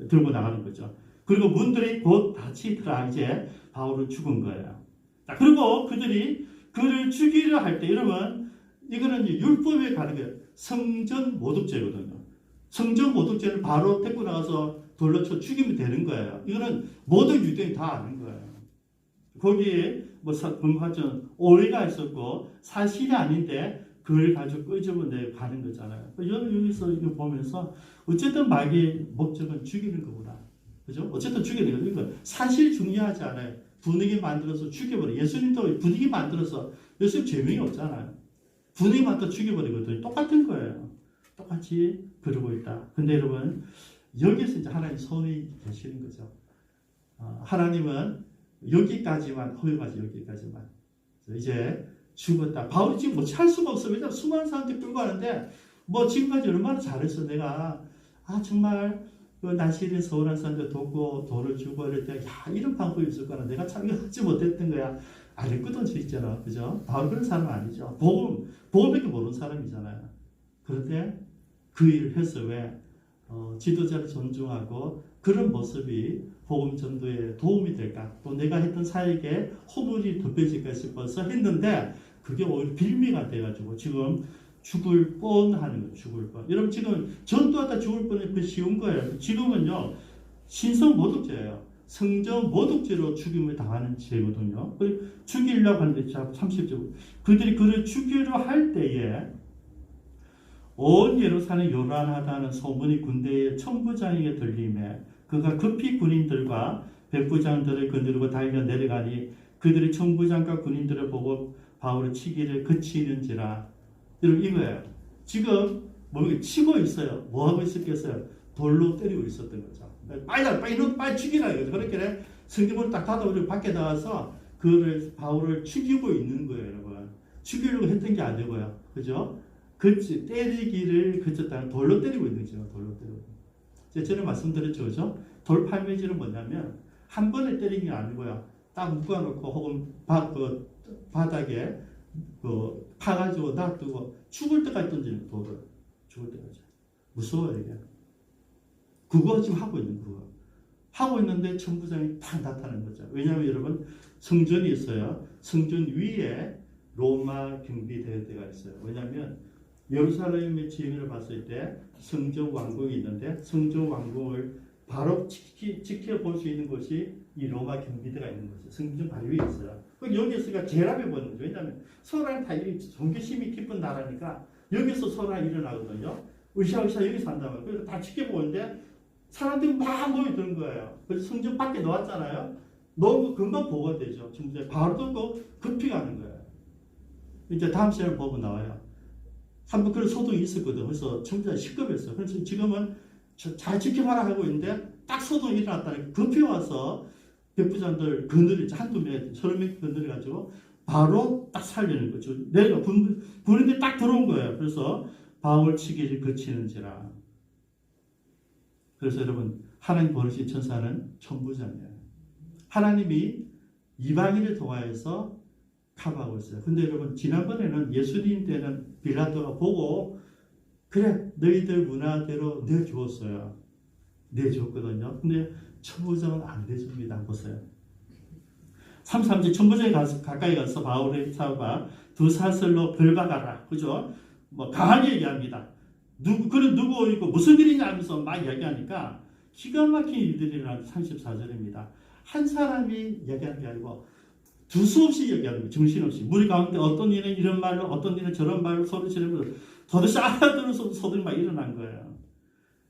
A: 들고 나가는 거죠. 그리고 문들이 곧 닫히더라. 이제 바울은 죽은 거예요. 자, 그리고 그들이 그를 죽이려 할 때 여러분 이거는 율법에 가는 거예요. 성전 모독죄거든요. 성전 모독죄를 바로 데리고 나가서 돌로 쳐 죽이면 되는 거예요. 이거는 모든 유대인이 다 아는 거예요. 거기에 뭐 금화전 오해가 있었고 사실이 아닌데 그걸 가지고 끄집어내 가는 거잖아요. 여기서 이거 보면서 어쨌든 마귀의 목적은 죽이는 거구나. 그죠? 어쨌든 죽이는 거죠. 그러니까 사실 중요하지 않아요. 분위기 만들어서 죽여버려. 예수님도 분위기 만들어서 예수님 죄명이 없잖아요. 분위기 만들어 죽여버리거든요. 똑같은 거예요. 똑같이 그러고 있다. 근데 여러분 여기서 이제 하나님 손이 계시는 거죠. 하나님은 여기까지만 허용하지 여기까지만. 이제 죽었다. 바울이 지금 뭐 할 수가 없어. 왜냐면 수많은 사람들이 끌고 가는데 뭐 지금까지 얼마나 잘했어. 내가 정말 그 날씨에 서울한 사람들 돕고 돈을 주고 이럴 때 이런 방법이 있을 거라 내가 참여하지 못했던 거야. 알거든 수 있잖아. 그죠? 바울 그런 사람 아니죠. 복음밖에 모르는 사람이잖아요. 그런데 그 일을 해서 왜 지도자를 존중하고 그런 모습이 복음 전도에 도움이 될까? 또 내가 했던 사역에 호불이 덮여질까 싶어서 했는데 그게 오히려 빌미가 돼가지고 지금 죽을 뻔하는 거예요. 죽을 뻔. 여러분 지금 전도하다 죽을 뻔이 그 쉬운 거예요. 지금은요 신성 모독죄예요. 성전 모독죄로 죽임을 당하는 죄거든요. 죽이려고 하는데 30절 그들이 그를 죽이려 할 때에 온 예루살렘 요란하다는 소문이 군대의 천부장에게 들리매 그가 급히 군인들과 백부장들을 거느리고 달려 내려가니 그들이 천부장과 군인들을 보고 바울의 치기를 그치는지라. 여러분 이거예요. 지금 뭐 치고 있어요. 뭐 하고 있었겠어요? 돌로 때리고 있었던 거죠. 빨리 죽이라 이거죠. 그렇게 성경을 딱 닫아버리고 밖에 나가서 그를 바울을 죽이고 있는 거예요, 여러분. 죽이려고 했던 게 아니고요, 그죠? 그치 때리기를 그쳤다는 돌로 때리고 있는 거죠. 돌로 때리고. 제가 말씀드렸죠, 그죠? 돌 팔매질은 뭐냐면 한 번에 때리는 게 아니고요. 딱 묶어놓고 혹은 바닥에 파가지고 놔두고 죽을 때까지 던지는 돌을 죽을 때까지. 무서워요 이게. 그거 지금 하고 있는 그거. 하고 있는데 천부장이 딱 나타나는 거죠. 왜냐하면 여러분 성전이 있어요. 성전 위에 로마 경비대대가 있어요. 왜냐하면 예루살렘의 지형을 봤을 때 성전 왕궁이 있는데 성전 왕궁을 바로 지켜볼 수 있는 곳이 이 로마 경비대가 있는 거죠. 성전 바로 위에 있어요. 여기서가 제압해 보는 거죠. 왜냐하면 서로랑 다 종교심이 깊은 나라니까 여기서 서로랑 일어나거든요. 으쌰으쌰 여기서 한단 말이에요. 그래서 다 지켜보는데 사람들이 막 모여드는 거예요. 그래서 성전 밖에 놓았잖아요. 너무 금방 보고가 되죠. 바로 듣고 급히 가는 거예요. 이제 다음 시간을 보면 나와요. 한번 그런 소동이 있었거든. 그래서 청자가 시급했어요. 그래서 지금은 잘 지켜봐라 하고 있는데 딱 소동이 일어났다니까 급히 와서 백부장들 거느리죠. 한두 명, 30명 거느려가지고 바로 딱 살리는 거죠. 내가 군인들이 딱 들어온 거예요. 그래서 바울 치기를 거치는지라. 그래서 여러분 하나님 보내신 천사는 천부장이에요. 하나님이 이방인을 통하여서 커버하고 있어요. 근데 여러분 지난번에는 예수님 때는 빌라도가 보고 그래 너희들 문화대로 내주었어요. 내줬거든요. 근데 천부장은 안 내줍니다. 보세요. 33절 천부장이 가까이 가서 바울의 사바 두 사슬로 벌박아라. 그죠? 뭐 강하게 얘기합니다. 그런 누구이고 무슨 일이냐 하면서 막 얘기하니까 기가 막힌 일들이라는 34절입니다. 한 사람이 얘기하는 게 아니고 두수없이 얘기하는 거예요. 정신없이. 무리 가운데 어떤 일은 이런 말로 어떤 일은 저런 말로 소리 지르면서 도대체 알아들어서 소들이 막 일어난 거예요.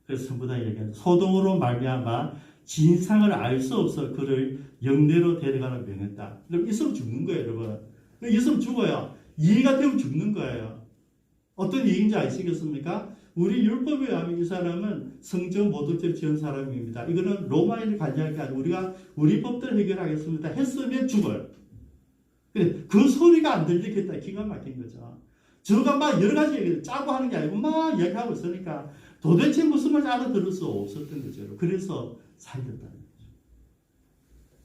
A: 그래서 전부 다 얘기하는 소동으로 말미암아 진상을 알 수 없어 그를 영내로 데려가라 명했다. 여러분 있으면 죽는 거예요. 여러분. 있으면 죽어요. 이해가 되면 죽는 거예요. 어떤 얘기인지 아시겠습니까? 우리 율법에 의하면 이 사람은 성전 모독죄를 지은 사람입니다. 이거는 로마인을 관여할 게 아니고 우리가 우리 법대로 해결하겠습니다. 했으면 죽어요. 그 소리가 안 들리겠다. 기가 막힌 거죠. 저가 막 여러 가지 얘기를 짜고 하는 게 아니고 막 얘기하고 있으니까 도대체 무슨 말인지 알아들을 수 없었던 거죠. 그래서 살렸다는 거죠.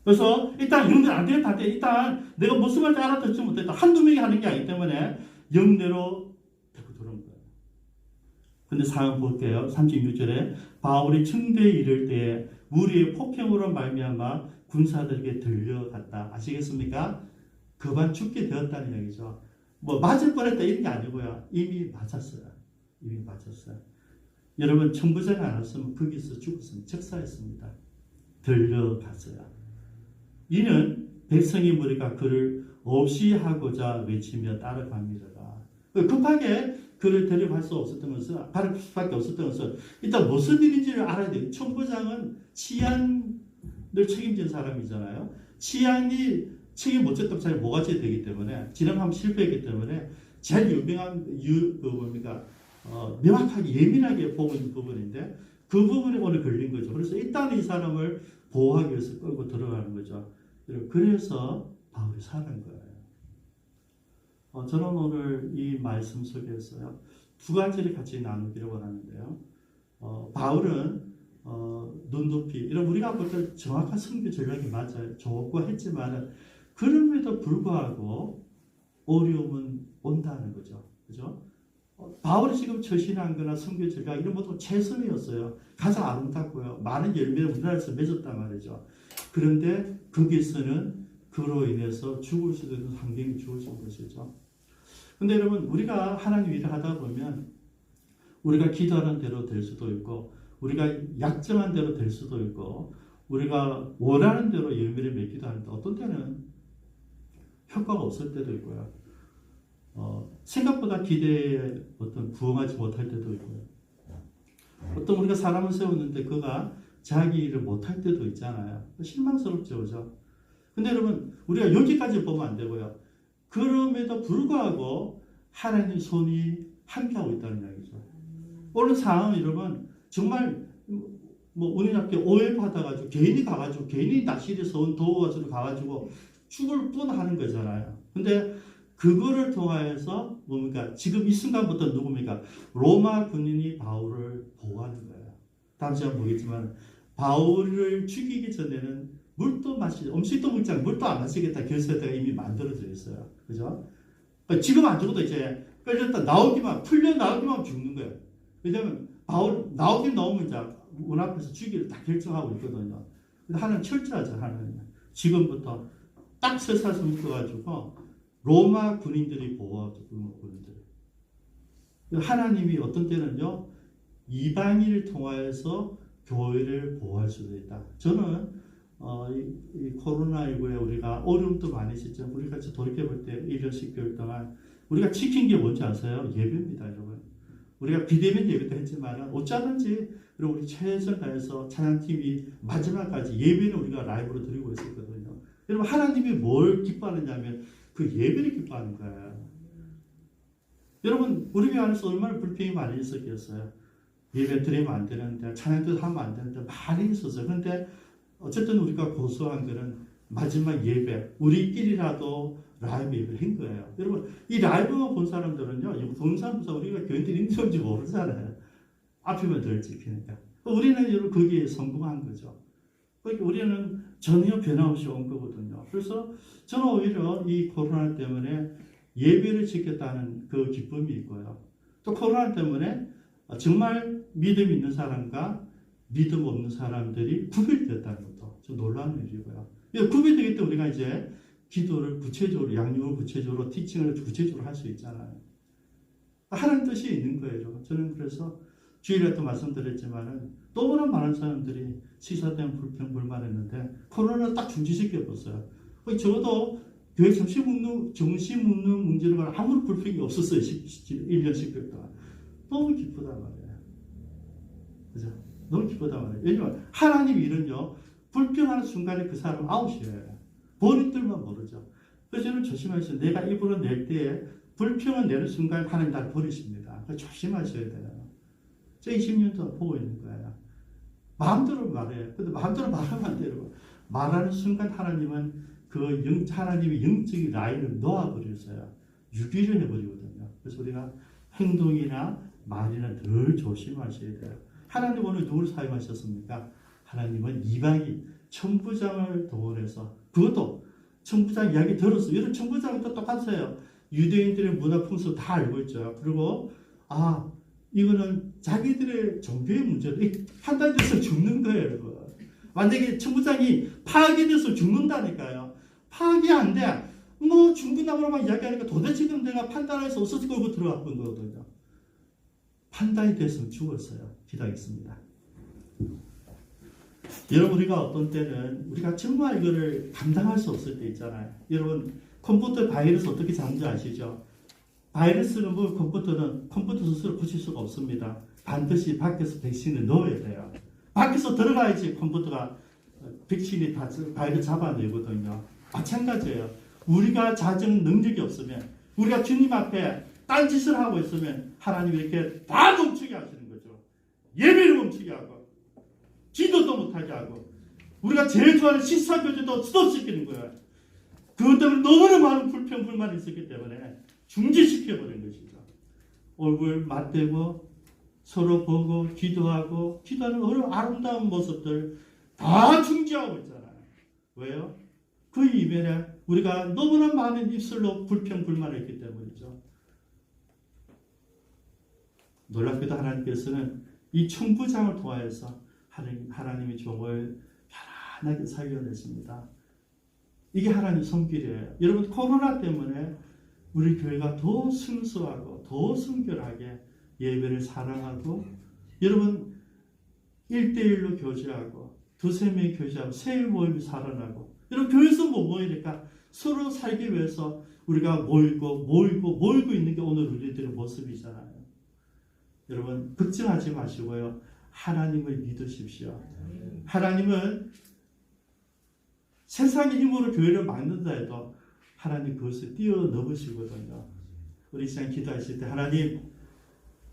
A: 그래서 일단 영들 안 되겠다 할 때 일단 내가 무슨 말인지 알아듣지 못했다. 한두 명이 하는 게 아니기 때문에 영대로 데리고 들어온 거예요. 근데 상황 볼게요. 36절에 바울이 청대에 이를 때에 무리의 폭행으로 말미암아 군사들에게 들려갔다. 아시겠습니까? 그만 죽게 되었다는 얘기죠. 뭐 맞을 뻔했다 이런 게 아니고요. 이미 맞았어요. 이미 맞았어요. 여러분 청부전에 안 왔으면 거기서 죽었으면 적사했습니다. 들려갔어요. 이는 백성의 무리가 그를 없이 하고자 외치며 따라갑니다. 급하게 그를 데려갈 수 없었던 것은, 바를 수밖에 없었던 것은 일단 무슨 일인지를 알아야 돼요. 총부장은 치안을 책임진 사람이잖아요. 치안이 책임 못 졌다면 잘 모가지 되기 때문에, 진압하면 실패했기 때문에 제일 유명한 명확하게 예민하게 보고 있는 부분인데 그 부분에 오늘 걸린 거죠. 그래서 일단 이 사람을 보호하기 위해서 끌고 들어가는 거죠. 그래서 바울이 사는 거예요. 저는 오늘 이 말씀 속에서요, 두 가지를 같이 나누기를 원하는데요. 바울은 눈높이, 이런 우리가 볼 때 정확한 선교 전략이 맞아요. 좋고 했지만은 그럼에도 불구하고 어려움은 온다는 거죠. 그죠? 바울이 지금 처신한 거나 선교 전략 이런 것도 최선이었어요. 가장 아름답고요. 많은 열매를 우리나라에서 맺었단 말이죠. 그런데 거기서는 그로 인해서 죽을 수도 있는 환경이 주어진 것이죠. 근데 여러분, 우리가 하나님 일을 하다 보면 우리가 기도하는 대로 될 수도 있고, 우리가 약정한 대로 될 수도 있고, 우리가 원하는 대로 열매를 맺기도 하는데 어떤 때는 효과가 없을 때도 있고요. 생각보다 기대에 부응하지 못할 때도 있고요. 어떤 우리가 사람을 세웠는데 그가 자기 일을 못할 때도 있잖아요. 실망스럽죠, 그죠? 근데 여러분, 우리가 여기까지 보면 안 되고요. 그럼에도 불구하고 하나님 손이 함께하고 있다는 이야기죠. 오늘 상황은 여러분 정말 은혜롭게 오해받아가지고 개인이 낚시해서 온 도와주러 가가지고 죽을 뻔하는 거잖아요. 근데 그거를 통하여서 지금 이 순간부터 누굽니까? 로마 군인이 바울을 보호하는 거예요. 다음 시간 보겠지만 바울을 죽이기 전에는 음식도 먹지 않고 물도 안 마시겠다 결세가 이미 만들어져 있어요. 그죠? 지금 안 죽어도 이제 끌렸다 풀려 나오기만 하면 죽는 거예요. 왜냐면 바울 나오면 이제 문 앞에서 죽이를 다 결정하고 있거든요. 근데 하나는 철저하죠. 하나는 지금부터 딱 쇠사슬 묶어가지고 로마 군인들이 보호하죠. 로마 군인들. 하나님이 어떤 때는요 이방인을 통하여서 교회를 보호할 수도 있다. 저는 이 코로나19에 우리가 어려움도 많이 있었죠. 우리가 돌이켜볼 때 1년 10개월 동안 우리가 지킨 게 뭔지 아세요? 예배입니다, 여러분. 우리가 비대면 예배도 했지만 어쩌든지 우리 최선 다해서 찬양팀이 마지막까지 예배는 우리가 라이브로 드리고 있었거든요. 여러분, 하나님이 뭘 기뻐하느냐면 그 예배를 기뻐하는 거예요. 여러분, 우리 교 안에서 얼마나 불평이 많이 있었겠어요. 예배 드리면 안 되는데, 찬양도 하면 안 되는데 많이 있었어요. 그런데 어쨌든 우리가 고소한 거는 마지막 예배, 우리끼리라도 라이브 예배를 한 거예요. 여러분, 이 라이브만 본 사람들은요, 동사무사 우리가 교인들이 힘든지 모르잖아요. 앞이면 덜 지키니까. 우리는 여러분 거기에 성공한 거죠. 그러니까 우리는 전혀 변함없이 온 거거든요. 그래서 저는 오히려 이 코로나 때문에 예배를 지켰다는 그 기쁨이 있고요. 또 코로나 때문에 정말 믿음 있는 사람과 믿음 없는 사람들이 구별됐다는 것도 좀 놀라운 일이고요. 구별되기 때문에 우리가 이제 기도를 구체적으로, 양육을 구체적으로, 티칭을 구체적으로 할 수 있잖아요. 하나님 뜻이 있는 거예요. 저는 그래서 주일에 또 말씀드렸지만은 너무나 많은 사람들이 시사 때문에 불평, 불만했는데 코로나를 딱 중지시켜봤어요. 적어도 교회 정신 묵는 문제를 가지고 아무런 불평이 없었어요. 1년 10개월 동안. 너무 기쁘단 말이에요. 그죠? 너무 기쁘단 말이에요. 왜냐면 하나님 일은요, 불평하는 순간에 그 사람 아웃이에요. 본인들만 모르죠. 그래서 저는 조심하셔야 돼요. 내가 입으로 낼 때에 불평을 내는 순간 하나님 날 버리십니다. 그래서 조심하셔야 돼요. 저 20년 동안 보고 있는 거예요. 마음대로 말해요. 근데 마음대로 말하면 안 돼요. 말하는 순간 하나님은 하나님의 영적인 라인을 놓아버렸어요. 유기를 해버리거든요. 그래서 우리가 행동이나 말이나 늘 조심하셔야 돼요. 하나님 오늘 누구를 사용하셨습니까? 하나님은 이방인, 천부장을 동원해서, 그것도 천부장 이야기 들었어요. 이런 천부장도 똑같아요. 유대인들의 문화 풍습 다 알고 있죠. 그리고 이거는 자기들의 종교의 문제로 판단돼서 죽는 거예요, 여러분. 만약에 천부장이 파악이 돼서 죽는다니까요. 파악이 안 돼. 뭐 중구난방으로만 이야기하니까 도대체 내가 판단해서 어디서 끌고 들어갔던 거거든요. 판단이 돼서 죽었어요. 기도하겠습니다. 여러분, 우리가 어떤 때는 우리가 정말 이거를 감당할 수 없을 때 있잖아요. 여러분, 컴퓨터 바이러스 어떻게 잡는지 아시죠? 바이러스는 뭐 컴퓨터 스스로 붙일 수가 없습니다. 반드시 밖에서 백신을 넣어야 돼요. 밖에서 들어가야지 컴퓨터가 백신이 다 바이러스 잡아내거든요. 마찬가지예요. 우리가 자정 능력이 없으면, 우리가 주님 앞에 딴짓을 하고 있으면 하나님이 이렇게 다 멈추게 하시는 거죠. 예배를 멈추게 하고 기도도 못하게 하고 우리가 제일 좋아하는 시사교제도 스톱시키는 거예요. 그것 때문에 너무나 많은 불평불만이 있었기 때문에 중지시켜버린 것이죠. 얼굴 맞대고 서로 보고 기도하고 기도하는 아름다운 모습들 다 중지하고 있잖아요. 왜요? 그 이면에 우리가 너무나 많은 입술로 불평불만을 했기 때문이죠. 놀랍게도 하나님께서는 이 천부장을 통하여서 하나님의 종을 편안하게 살려냈습니다. 이게 하나님 손길이에요. 여러분, 코로나 때문에 우리 교회가 더 순수하고 더 순결하게 예배를 사랑하고, 여러분 1대1로 교제하고 두세 명이 교제하고 세일 모임이 살아나고, 여러분 교회에서 못 모이니까 서로 살기 위해서 우리가 모이고 있는 게 오늘 우리들의 모습이잖아요. 여러분 걱정하지 마시고요. 하나님을 믿으십시오. 하나님은 세상의 힘으로 교회를 막는다 해도 하나님 그것을 뛰어넘으시거든요. 우리 시간 기도하실 때 하나님,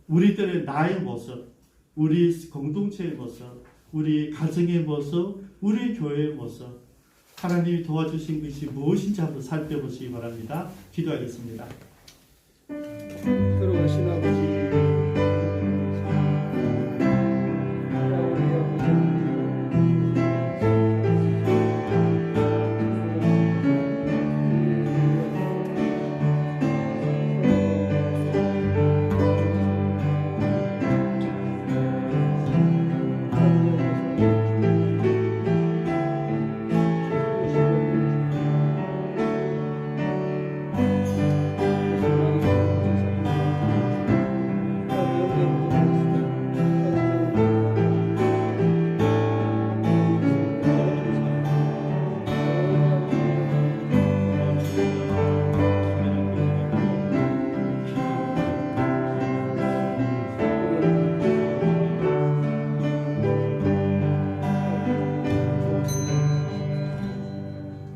A: 우리들의 나의 모습, 우리 공동체의 모습, 우리 가정의 모습, 우리 교회의 모습, 하나님이 도와주신 것이 무엇인지 한번 살펴보시기 바랍니다. 기도하겠습니다.
B: 들어가신 아버지,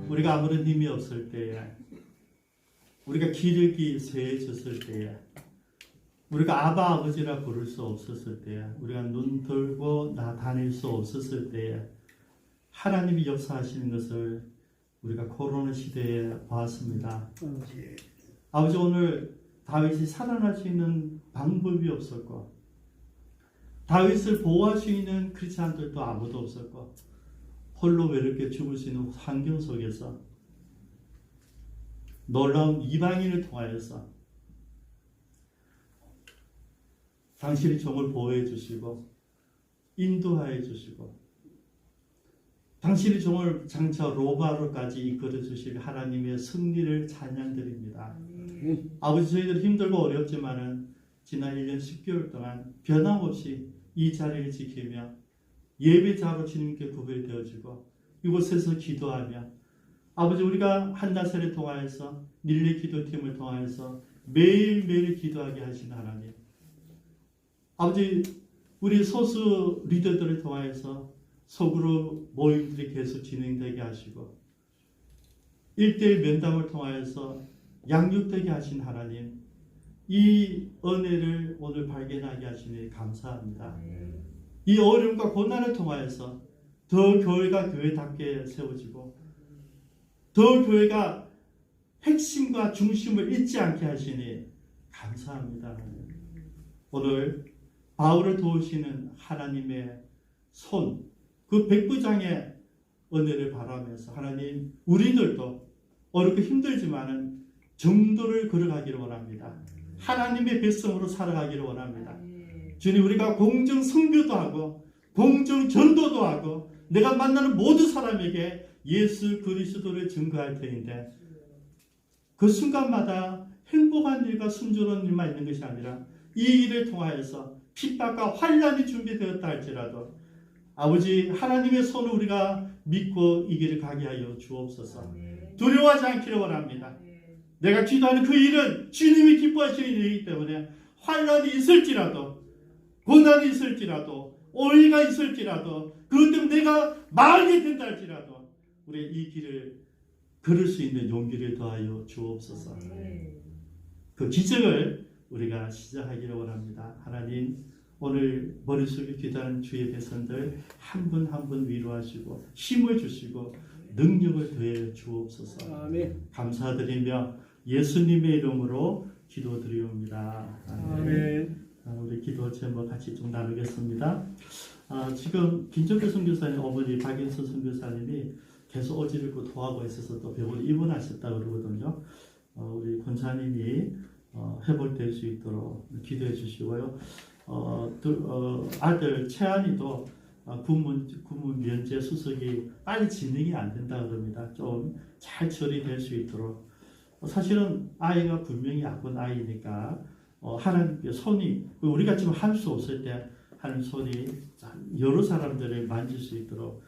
A: 우리가 아무런 힘이 없을 때에, 우리가 기력이 쇠해졌을 때에, 우리가 아바 아버지라 부를 수 없었을 때에, 우리가 눈 들고 다닐 수 없었을 때에 하나님이 역사하시는 것을 우리가 코로나 시대에 보았습니다. 아버지, 오늘 다윗이 살아날 수 있는 방법이 없었고, 다윗을 보호할 수 있는 크리스찬들도 아무도 없었고, 홀로 외롭게 죽을 수 있는 환경 속에서 놀라운 이방인을 통하여서 당신의 종을 보호해 주시고 인도하여 주시고 당신의 종을 장차 로바로까지 이끌어 주실 하나님의 승리를 찬양드립니다. 아버지, 저희들 힘들고 어렵지만은 지난 1년 10개월 동안 변함없이 이 자리를 지키며 예배자로 주님께 구별되어지고 이곳에서 기도하며, 아버지, 우리가 한나셀을 통하여서 릴레이 기도팀을 통하여서 매일매일 기도하게 하신 하나님, 아버지, 우리 소수 리더들을 통하여서 속으로 모임들이 계속 진행되게 하시고 1대1 면담을 통하여서 양육되게 하신 하나님, 이 은혜를 오늘 발견하게 하시니 감사합니다. 이 어려움과 고난을 통하여서 더 교회가 교회답게 세워지고 더 교회가 핵심과 중심을 잊지 않게 하시니 감사합니다. 오늘 바울을 도우시는 하나님의 손, 그 백부장의 은혜를 바라면서 하나님 우리들도 어렵고 힘들지만은 정도를 걸어가기를 원합니다. 하나님의 백성으로 살아가기를 원합니다. 주님, 우리가 공정 선교도 하고 공정 전도도 하고 내가 만나는 모든 사람에게 예수 그리스도를 증거할 터인데 그 순간마다 행복한 일과 순조로운 일만 있는 것이 아니라 이 일을 통하여서 핍박과 환난이 준비되었다 할지라도 아버지 하나님의 손을 우리가 믿고 이 길을 가게 하여 주옵소서. 두려워하지 않기를 원합니다. 내가 기도하는 그 일은 주님이 기뻐하시는 일이기 때문에 환난이 있을지라도 고난이 있을지라도 오해가 있을지라도 그것 때문에 내가 망하게 된다 할지라도 우리 이 길을 걸을 수 있는 용기를 더하여 주옵소서. 그 기적을 우리가 시작하기를 원합니다. 하나님 오늘 머릿속에 기도하는 주의 백성들 한 분 한 분 위로하시고 힘을 주시고 능력을 더해 주옵소서.
B: 아멘.
A: 감사드리며 예수님의 이름으로 기도드리옵니다.
B: 아멘.
A: 우리 기도 제목 같이 좀 나누겠습니다. 지금 김정태 선교사님 어머니 박영선 선교사님이 계속 어지럽고 토하고 있어서 또 병원에 입원하셨다 그러거든요. 우리 권사님이 회복될 수 있도록 기도해 주시고요. 아들 채안이도 구문 면제 수석이 빨리 진행이 안 된다 그럽니다. 좀 잘 처리될 수 있도록. 사실은 아이가 분명히 아픈 아이니까 하나님께 손이 우리가 지금 할 수 없을 때 하는 손이 여러 사람들을 만질 수 있도록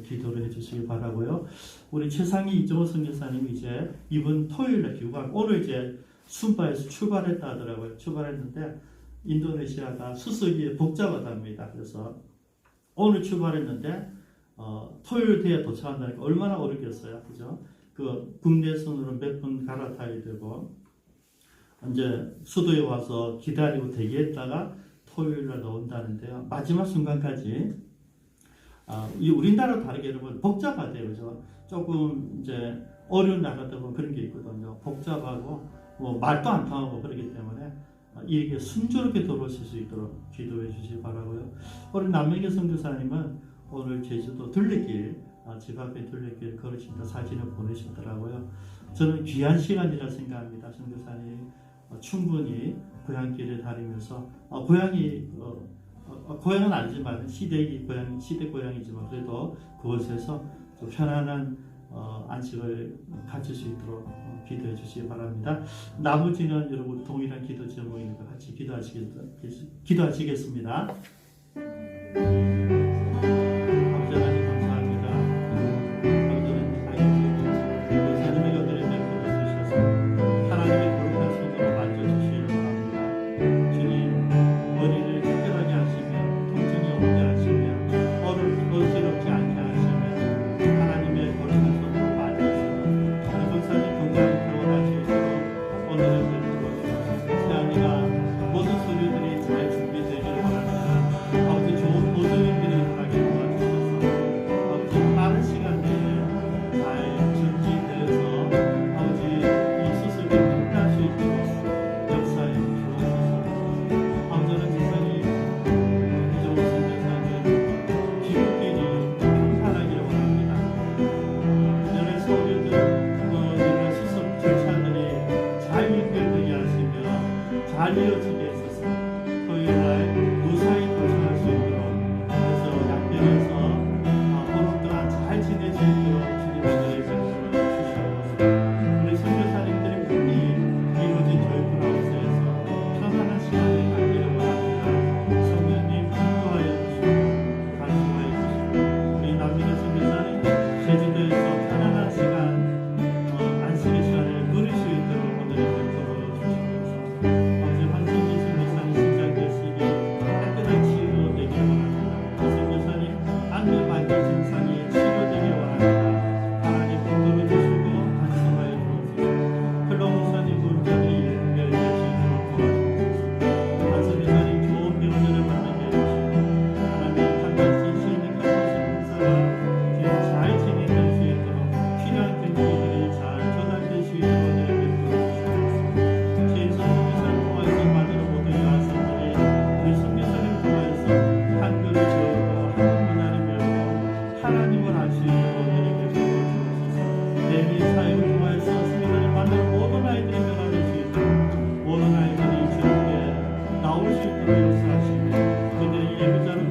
A: 기도를 해주시기 바라고요. 우리 최상희 이정호 선교사님이 이제 이번 토요일에 귀국하고 오늘 이제 순바에서 출발했다 하더라고요. 출발했는데 인도네시아가 수석이 복잡하답니다. 그래서 오늘 출발했는데 토요일 뒤에 도착한다니까 얼마나 어렵겠어요, 그죠? 그 국내선으로 몇 번 갈아타야 되고 이제 수도에 와서 기다리고 대기했다가 토요일날 나온다는데요. 마지막 순간까지 이 우리나라 다르게 여러분 복잡하대요, 그죠? 조금 이제 어려운 나라도 보면 그런 게 있거든요. 복잡하고 뭐 말도 안 통하고 그렇기 때문에 이렇게 순조롭게 돌아오실 수 있도록 기도해 주시기 바라고요. 오늘 남명계 선교사님은 오늘 제주도 둘레길 집 앞에 둘레길 걸으신다 사진을 보내셨더라고요. 저는 귀한 시간이라 생각합니다. 선교사님 충분히 고향길을 다니면서 고향은 아니지만 시댁 고향이지만 그래도 그곳에서 좀 편안한 안식을 가질 수 있도록 기도해 주시기 바랍니다. 나머지는 여러분 동일한 기도 제목이니까 같이 기도하시겠습니다. 아버지 하나님 감사합니다. 하나님의 은혜를 베풀어 주셔서 하나님의 거룩한 손으로 만져주시기를 바랍니다. 주님 머리를 특별하게 하시며 통증이 없게 하시며 어지럽지 않게 하시며 하나님의 거룩한 손으로 만져서 우리 권사님 건강을 회복할 수 있도록 오늘은 베풀어 주시옵소서. 태양이가 모든 소리들이 잘 준비되기를 바랍니다.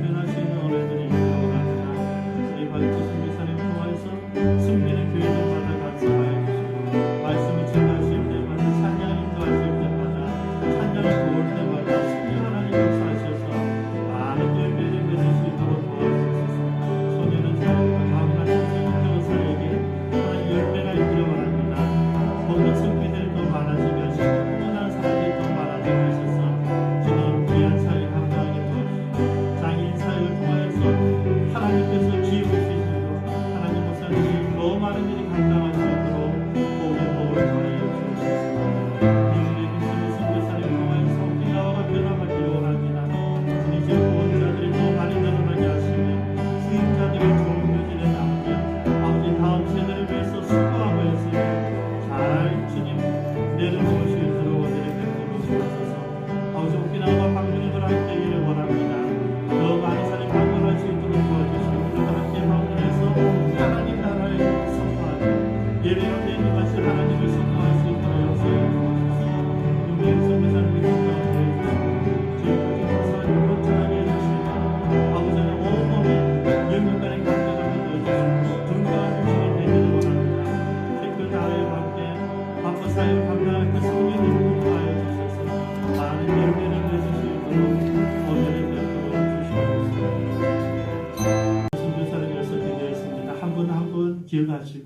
A: 변할 수 있는 은혜들이 필요합니다. 우리 박지수 목사님 통하여서 승리의 교회들마다 감사하여 주시고 말씀을 전하실 때마다 찬양 인도하실 때마다 찬양을 도울 때마다 승리 하나님 역사하셔서 많은 열매를 맺을 수 있도록 도와주셔서 소년은 사역과 다음날 선생님들 사역에 하나님 열매가 있기를 바랍니다. 복된 성비들이 더 많아지게 하시고 훈훈한 사람들이 더 많아지게 하셔서 주님 귀한 사역 감당하게 도와주시고 장애인 사역을 통하여서 하나님께서 기회를 주시고 하나님 목사님이 더 많은 일을 감당할 수 있도록 복의 복을 더하여 주옵소서. 이들의 믿음의 선교사를 통하여서 okinawa가 변화받기를 원합니다. 우리 지역 보호자들이 더 많이 늘어나게 하시며 수임자들이 좋은 교진에 남겨 아버지 다음 세대를 위해서 수고하고 있으며 잘 주님 내려놓을 수 있도록 은혜를 베풀어 주옵소서. 아버지 okinawa 방문을 할 때기를 원합니다. 더 많은 사람이 방문할 수 있도록 도와주시고 우리가 함께 방문해서 하나님 나라를 선포하는 예배로 되는 것이 하나님을 선포할 수 있도록 역사해 주옵소서. 유명한 선교사님이 건강하게 해주시고 지금까지 감사를 번창하게 해주시고 아버지는 온몸에 영육간의 감격함을 더해주시고 건강한 음식이 되기를 원합니다. 댓글 다에 맞게 바쁜 사역을 감당할 때 성령님 공부하여 주셔서 많은 열매를 맺을 수 있도록 은혜를 베풀어 주시옵소서. 선교사를 위해서 기도했습니다. 한 분 한 분 기억하시고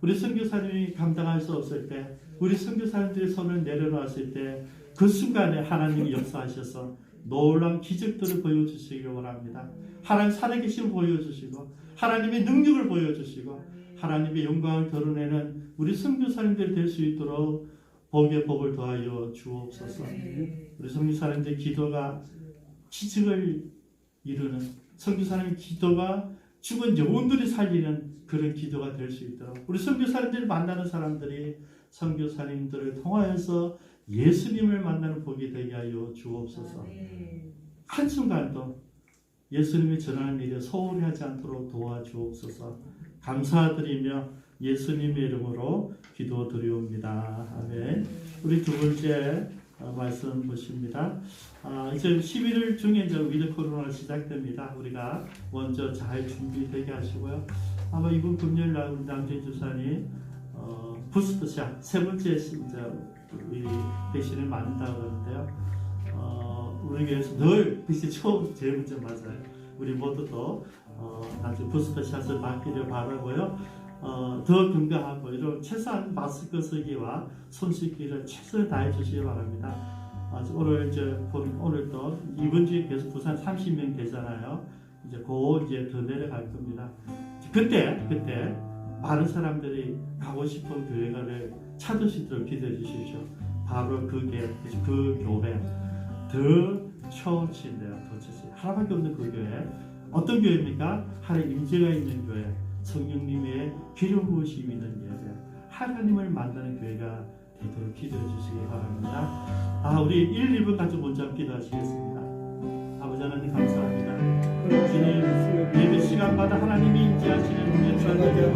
A: 우리 선교사님이 감당할 수 없을 때 우리 선교사님들이 손을 내려놨을 때 그 순간에 하나님이 역사하셔서 놀라운 기적들을 보여주시기 원합니다. 하나님 살아계심을 보여주시고 하나님의 능력을 보여주시고 하나님의 영광을 드러내는 우리 선교사님들이 될 수 있도록 복의 복을 더하여 주옵소서. 우리 선교사님들의 기도가 기적을 이루는 선교사님의 기도가 죽은 영혼들이 살리는 그런 기도가 될 수 있도록 우리 선교사님들을 만나는 사람들이 선교사님들을 통하여서 예수님을 만나는 복이 되게 하여 주옵소서. 한순간도 예수님이 전하는 일에 소홀히 하지 않도록 도와주옵소서. 감사드리며 예수님의 이름으로 기도드리옵니다. 아멘. 우리 두 번째 말씀 보십니다. 이제 11월 중에 이제 위드 코로나가 시작됩니다. 우리가 먼저 잘 준비되게 하시고요. 아마 이번 금요일 날 우리 남진 주사님 부스터샷 세 번째 이제 우리 백신을 맞는다고 그러는데요. 우리 교회에서 늘 백신 처음 제일 먼저 맞아요. 우리 모두도 나중에 부스터샷을 맞기를 바라고요. 더 건강하고 이런 최소한 마스크 쓰기와 손 씻기를 최선을 다해 주시기 바랍니다. 오늘 오늘도 이번 주에 계속 부산 30명 되잖아요. 이제 이제 더 내려갈 겁니다. 그때 많은 사람들이 가고 싶은 교회를 찾을 수 있도록 기도해 주십시오. 바로 그 교회 더 처치인데요. 더 처치 하나밖에 없는 그 교회 어떤 교회입니까? 하나님 임재가 있는 교회, 성령님의 기름 부으심이 있는 예배, 하나님을 만나는 교회가 되도록 기도해 주시기 바랍니다. 우리 1, 2분 같이 먼저 기도하시겠습니다. 아버지 하나님 감사합니다. 주님 예배 시간마다 하나님이 임재하시는 예배가 되어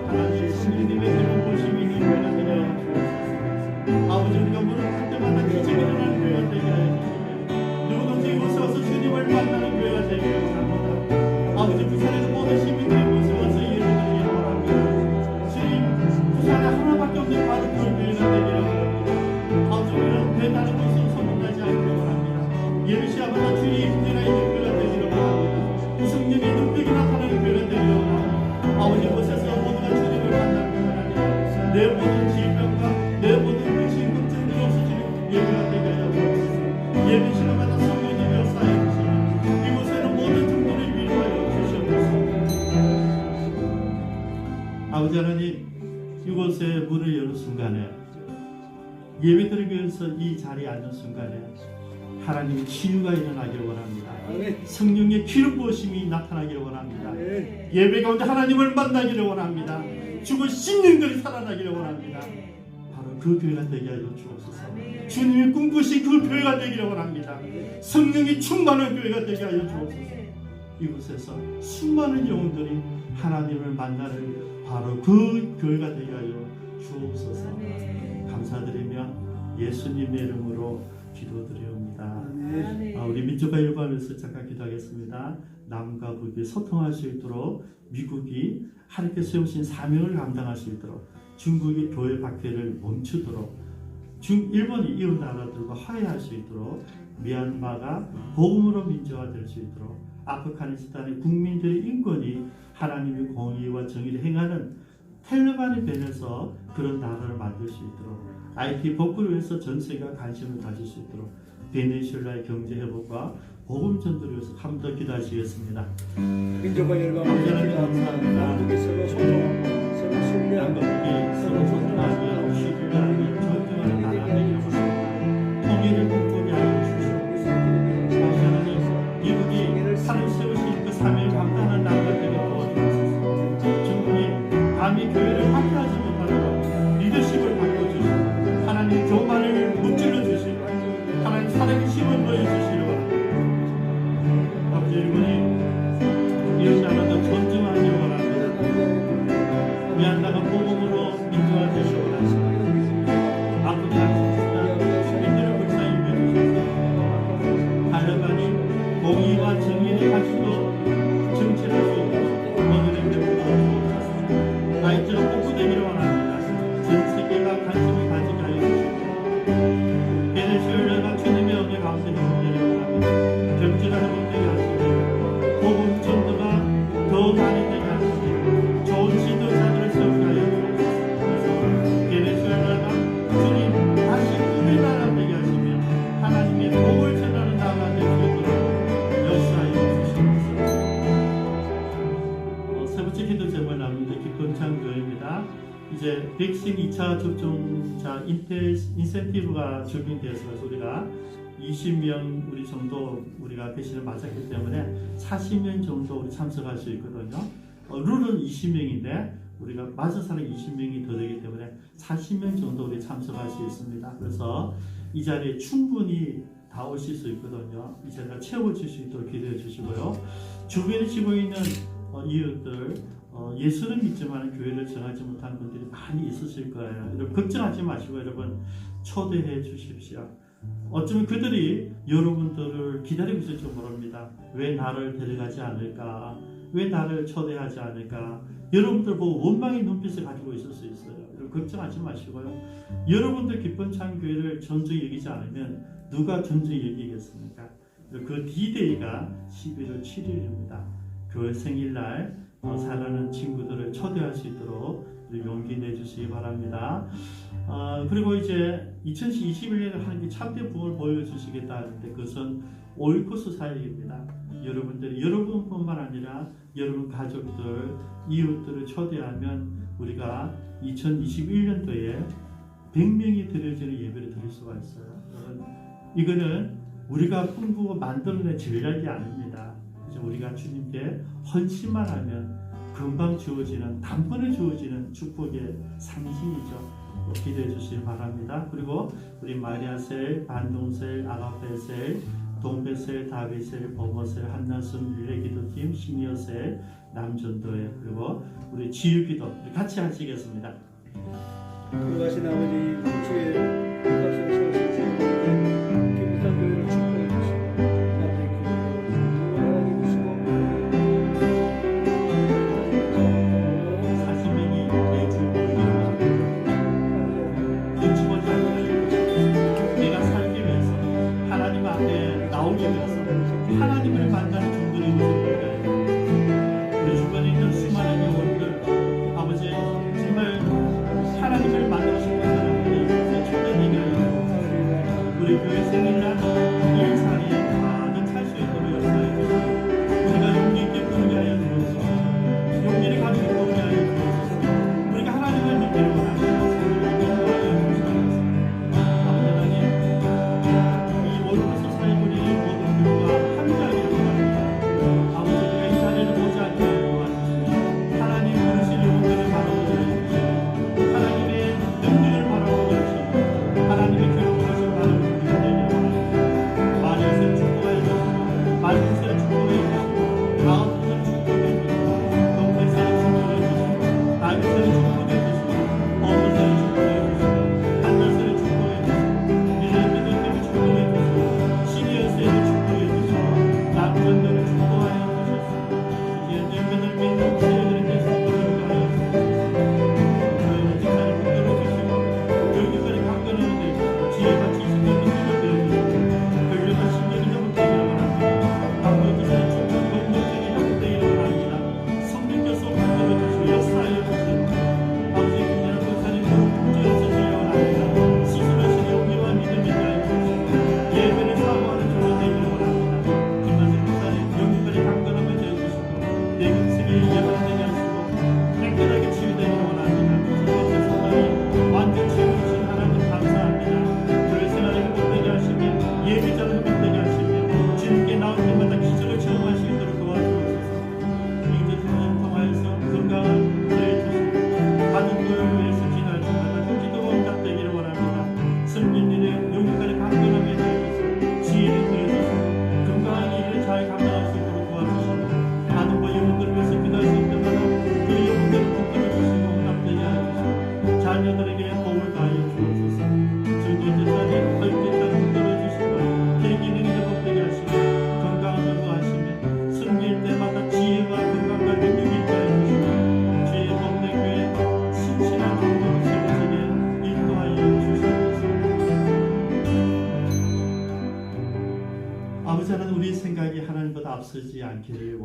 A: 하나님 성령님의 기름 부으심이 있는 교회가 되어 주옵소서. 아버지 우리가 무릎 때마다 기적이 일어나는 교회가 되게 하여 주시고 누구든지 이곳에 와서 주님을 만나는 교회가 되기를 원합니다. 아버지 부산에서 모든 시민들이 이곳에 와서 예배드리기 원합니다. 주님 부산에 하나밖에 없는 바로 그 교회가 되기를 원합니다. 아버지 우리는 배다른 것으로 소문나지 않기를 원합니다. 예배 시간마다 주님의 임재가 있는 교회가 되기를 원합니다. 성령의 능력이 나타나는 교회가 되기를 원합니다. 아버지 이곳에서 모두가 주님을 만나는 교회가 되기를 내 모든 질병과 내 모든 근심 걱정들이 없어지는 예배가 되게 하여 주옵소서. 예배 시간마다 성령님이 역사해 주시고 이곳에는 모든 정도를 위로하여 주시옵소서. 아버지 하나님 이곳에 문을 여는 순간에 예배드리기 위해서 이 자리에 앉는 순간에 하나님의 치유가 일어나기를 원합니다. 성령의 기름 부으심이 나타나기를 원합니다. 예배 가운데 하나님을 만나기를 원합니다. 죽은 신령들이 살아나기를 원합니다. 바로 그 교회가 되게 하여 주옵소서. 주님이 꿈꾸신 그 교회가 되기를 원합니다. 성령이 충만한 교회가 되게 하여 주옵소서. 이곳에서 수많은 영혼들이 하나님을 만나는 바로 그 교회가 되게 하여 주옵소서. 감사드리며 예수님의 이름으로 기도드리옵니다. 우리 민주화 일관에서 잠깐 기도하겠습니다. 남과 북이 소통할 수 있도록 미국이 하나님께 세우신 사명을 감당할 수 있도록 중국이 교회 박해를 멈추도록 일본이 이웃 나라들과 화해할 수 있도록 미얀마가 복음으로 민주화될 수 있도록 아프가니스탄의 국민들의 인권이 하나님의 공의와 정의를 행하는 텔레반에 변해서 그런 나라를 만들 수 있도록 IT 복구를 위해서 전 세계가 관심을 가질 수 있도록 베네수엘라의 경제 회복과 복음 전도를 위해서 한 번 더 기도하시겠습니다.
B: 민족과 열방을
A: 감사합니다.
B: 남북이 서로 소통, 서로 신뢰하고
A: 서로 소통하며 신뢰하며 존중하는 나라 되게 하시고 통일을 꿈꾸게 하여 주시옵소서. 하나님 미국이 하나님 세우신 그 사명을 감당하는 나라가 되게 도와주옵소서. 중국이 감히 교회를 확대하지 못하도록 리더십을 바꿔주시고 하나님 교만을 무찔러 주시고 하나님 사랑의 힘을 보여주시기 바랍니다. 아버지 일본이 이웃 나라도 존중하기 원합니다. 미얀마가 복음으로 민주화되기 원하십니다. 아프가니스탄 인들을 불쌍히 여겨주셔서 탈레반이 공의와 정의를 가지고 정치를 할 수 있도록 오늘의 배우가 주옵소서. 나이트가 복구되기를 원합니다. 전 세계가 관심을 가지게 하여 주시고 베네수엘라가 주님의 은혜 가운데 회복되기를 원합니다. 경제가 회복되게 하시고 복음 전도가 더 많이 되게 하시고 좋은 지도자들을 세우게 하여 주옵소서. 그래서 베네수엘라가 주님 다시 꿈의 나라 되게 하시며 하나님의 복을 전하는 나라가 되게 하도록 역사하여 주시옵소서. 세 번째 기도 제목을 나누는데 기쁨찬 교회입니다. 이제 백신 2차 접종자 인센티브가 적용되어서 우리가 20명 우리 정도 우리가 백신을 맞았기 때문에 40명 정도 우리 참석할 수 있거든요. 룰은 20명인데 우리가 맞은 사람이 20명이 더 되기 때문에 40명 정도 우리 참석할 수 있습니다. 그래서 이 자리에 충분히 다 오실 수 있거든요. 이 자리가 채워질 수 있도록 기도해 주시고요. 주변에 지고 있는 이웃들 예수는 믿지만 교회를 정하지 못한 분들이 많이 있으실 거예요. 여러분 걱정하지 마시고 여러분 초대해 주십시오. 어쩌면 그들이 여러분들을 기다리고 있을지 모릅니다. 왜 나를 데려가지 않을까? 왜 나를 초대하지 않을까? 여러분들 보고 원망의 눈빛을 가지고 있을 수 있어요. 여러분 걱정하지 마시고요. 여러분들 기쁜 참 교회를 존중히 여기지 않으면 누가 존중히 여기겠습니까? 그 D-Day가 11월 7일입니다. 교회 생일날 사랑하는 친구들을 초대할 수 있도록 용기 내주시기 바랍니다. 그리고 이제 2021년에 하나님께 참된 부흥을 보여주시겠다 하는데 그것은 오이코스 사역입니다. 여러분들이 여러분뿐만 아니라 여러분 가족들, 이웃들을 초대하면 우리가 2021년도에 100명이 드려지는 예배를 드릴 수가 있어요. 이거는 우리가 꿈꾸고 만들어낸 전략이 아닙니다. 우리가 주님께 헌신만 하면 금방 주어지는 단번에 주어지는 축복의 상징이죠. 기대해 주시기 바랍니다. 그리고 우리 마리아셀, 반동셀, 아가페셀, 동배셀, 다비셀, 버머셀, 한나순 릴레기도팀, 시니어셀, 남전도회 그리고 우리 지유기도 같이 하시겠습니다.
B: 그러하신 아버지 주의 값을 세우신 기쁨찬 교회를 축복해 주시고
A: 하나님을 만나는 종들이 되길 우리 주변에 있는 수많은 영혼들 아버지 정말 하나님을 만나고 싶은 사람들이 초대되게 하여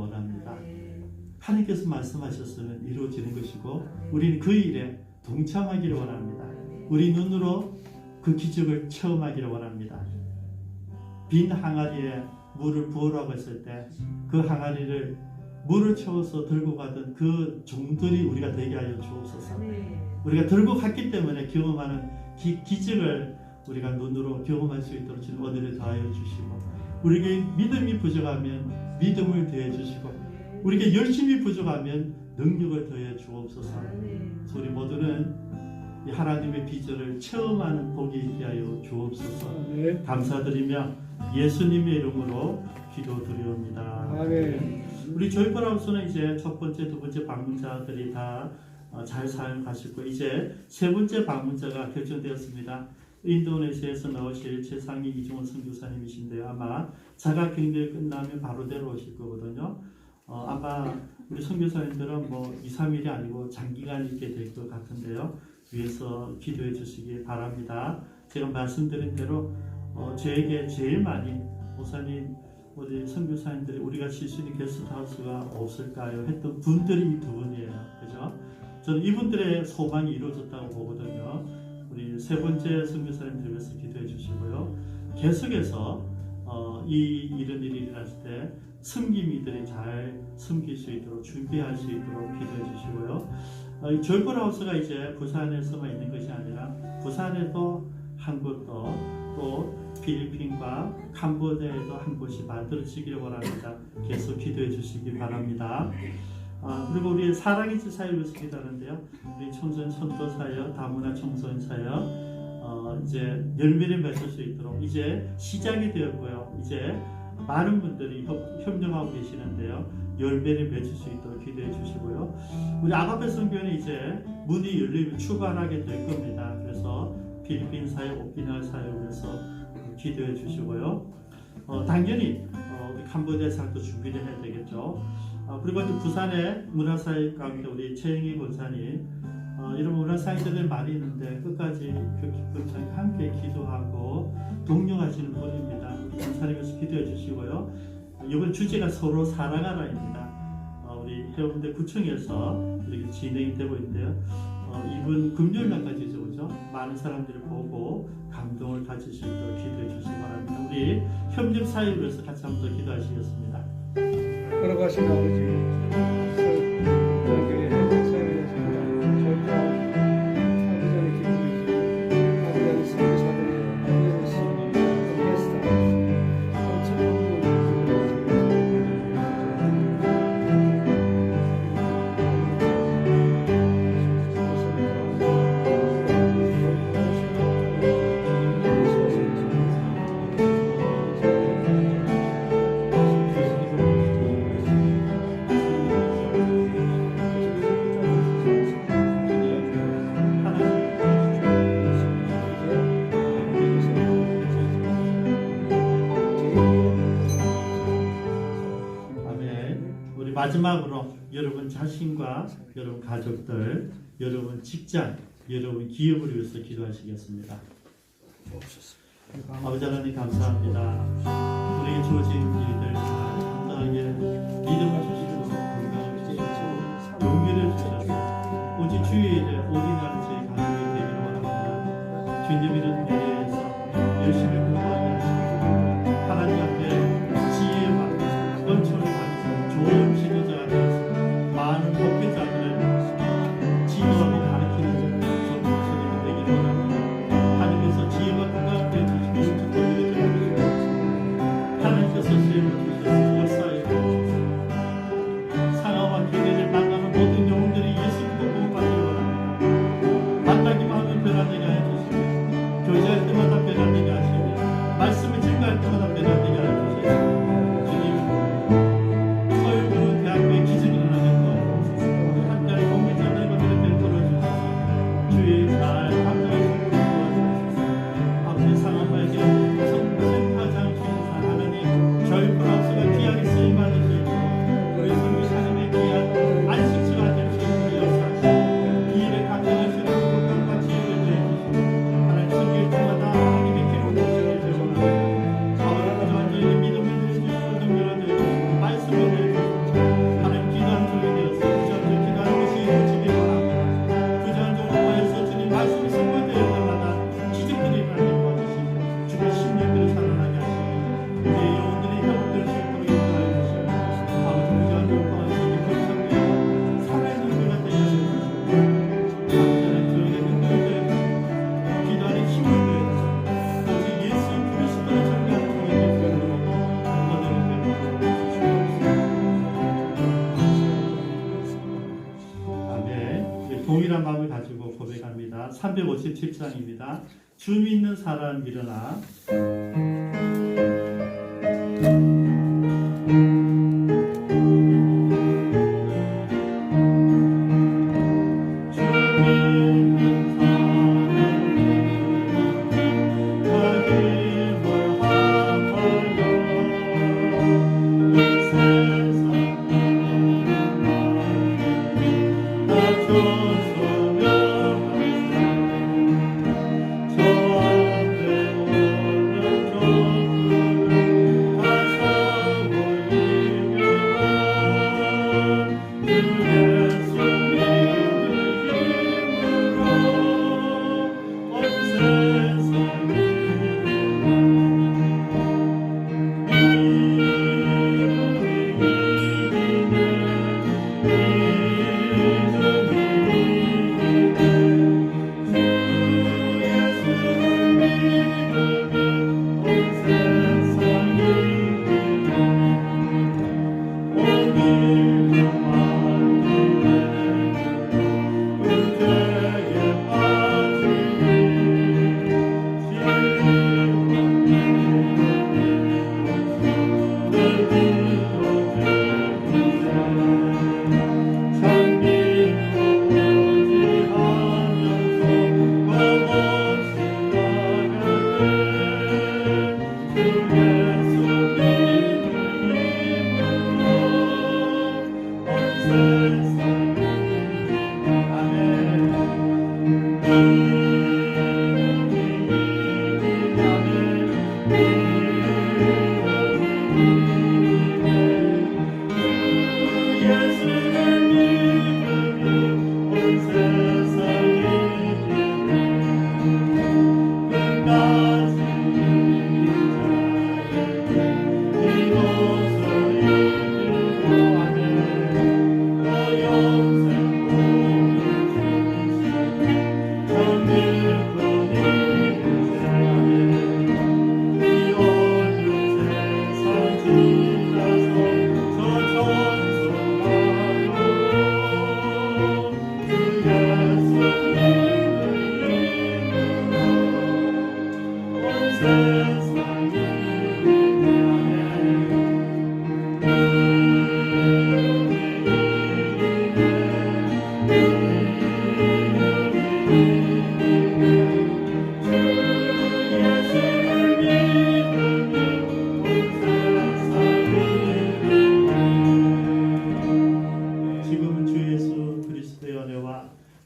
A: 원합니다. 하나님께서 말씀하셨으면 이루어지는 것이고 우리는 그 일에 동참하기를 원합니다. 우리 눈으로 그 기적을 체험하기를 원합니다. 빈 항아리에 물을 부으라고 했을 때 그 항아리를 물을 채워서 들고 가던 그 종들이 우리가 되게 하여 주옵소서. 우리가 들고 갔기 때문에 경험하는 기적을 우리가 눈으로 경험할 수 있도록 주님 은혜를 더하여 주시고, 우리에게 믿음이 부족하면 믿음을 더해 주시고, 우리에게 열심히 부족하면 능력을 더해 주옵소서. 우리 모두는 이 하나님의 비전을 체험하는 복이 있게 하여 주옵소서. 감사드리며 예수님의 이름으로 기도드리옵니다.
B: 아멘.
A: 우리 조이풀하우스는 이제 첫 번째, 두 번째 방문자들이 다 잘 사용하시고 이제 세 번째 방문자가 결정되었습니다. 인도네시아에서 나오실 최상희 이종원 선교사님이신데요. 아마 자가격리 끝나면 바로 내려오실 거거든요. 아마 우리 선교사님들은 뭐 2, 3일이 아니고 장기간 있게 될 것 같은데요. 위해서 기도해 주시기 바랍니다. 제가 말씀드린 대로 저에게 제일 많이 목사님 우리 선교사님들이 우리가 쉴 수 있는 게스트하우스가 없을까요? 했던 분들이 이 두 분이에요. 그죠? 저는 이분들의 소망이 이루어졌다고 보거든요. 우리 세 번째 선교사님들 위해서 기도해 주시고요. 계속해서 이런 일이 일어났을 때 섬김이들이 잘 섬길 수 있도록 준비할 수 있도록 기도해 주시고요. 이 조이풀하우스가 이제 부산에서만 있는 것이 아니라 부산에도 한 곳도 또 필리핀과 캄보디아에도 한 곳이 만들어지기를 원합니다. 계속 기도해 주시기 바랍니다. 그리고 우리 사랑의 집 사역을 위해서 기도하는데요. 우리 청소년 선도사역, 다문화 청소년 사역 이제 열매를 맺을 수 있도록 이제 시작이 되었고요. 이제 많은 분들이 협력하고 계시는데요. 열매를 맺을 수 있도록 기도해 주시고요. 우리 아가페 선교회는 이제 문이 열리면 출발하게 될 겁니다. 그래서 필리핀 사역, 오키나와 사역에서 기도해 주시고요. 당연히 우리 캄보디아 사역도 준비를 해야 되겠죠. 그리고 이제 부산의 문화사역 가운데 우리 최영희 권사님, 이런 문화사역들이 많이 있는데 끝까지 권사님 함께 기도하고 동력하시는 분입니다. 우리 권사님께서 기도해 주시고요. 이번 주제가 서로 사랑하라입니다. 우리 해운대 구청에서 이렇게 진행이 되고 있는데요. 이번 금요일날까지죠, 그죠? 많은 사람들이 보고 감동을 가질 수 있도록 기도해 주시기 바랍니다. 우리 협력 사역을 위해서 같이 한번 더 기도하시겠습니다.
B: 걸어가신 아버지, 교회 행사위원회입니다. 저희가 아버지의 기쁨이지, 아버지의 선교사들의 열심히
A: 마지막으로 여러분 자신과 여러분 가족들, 여러분 직장, 여러분 기업을 위해서 기도하시겠습니다. 아버지 하나님 감사합니다. 우리에게 주어진 일들 잘 감당하게 믿음을 주시고 건강을 주시고 용기를 주셔서 오직 주의 일에 올인하는 제 가족이 되기를 원합니다. 주님 이런 때에서 열심히 공부하게 하시고 하나님 앞에 지혜와 은총을 받으시고 좋은 지도자가 되어서 많은 목회자들을 지도하고 가르치는 좋은 목사님이 되기를 원합니다. 하나님께서 지혜와 건강을 되어주시고 영적 권위를 주시고 하나님께서 수행을 주셔서 역사에 동일한 마음을 가지고 고백합니다. 357장입니다. 주 믿는 사람 일어나.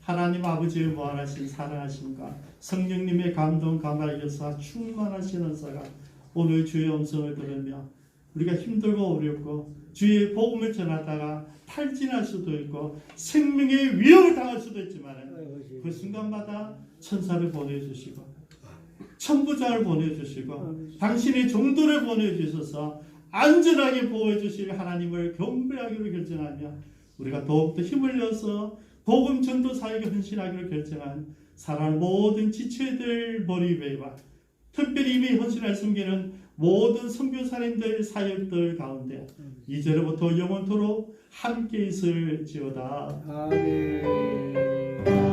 A: 하나님 아버지의 무한하신 사랑하심과 성령님의 감동 감화여사 충만하신 은사가 오늘 주의 음성을 들으며 우리가 힘들고 어렵고 주의 복음을 전하다가 탈진할 수도 있고 생명의 위협을 당할 수도 있지만 그 순간마다 천사를 보내주시고 천부장을 보내주시고 당신의 종도를 보내주셔서 안전하게 보호해주실 하나님을 경배하기로 결정하며 우리가 더욱더 힘을 내어서 복음 전도 사역에 헌신하기로 결정한 사랑하는 모든 지체들 머리 위에와 특별히 이미 헌신할 섬기는 모든 선교사님들 사역들 가운데 이제로부터 영원토록 함께 있을지어다.
B: 아멘.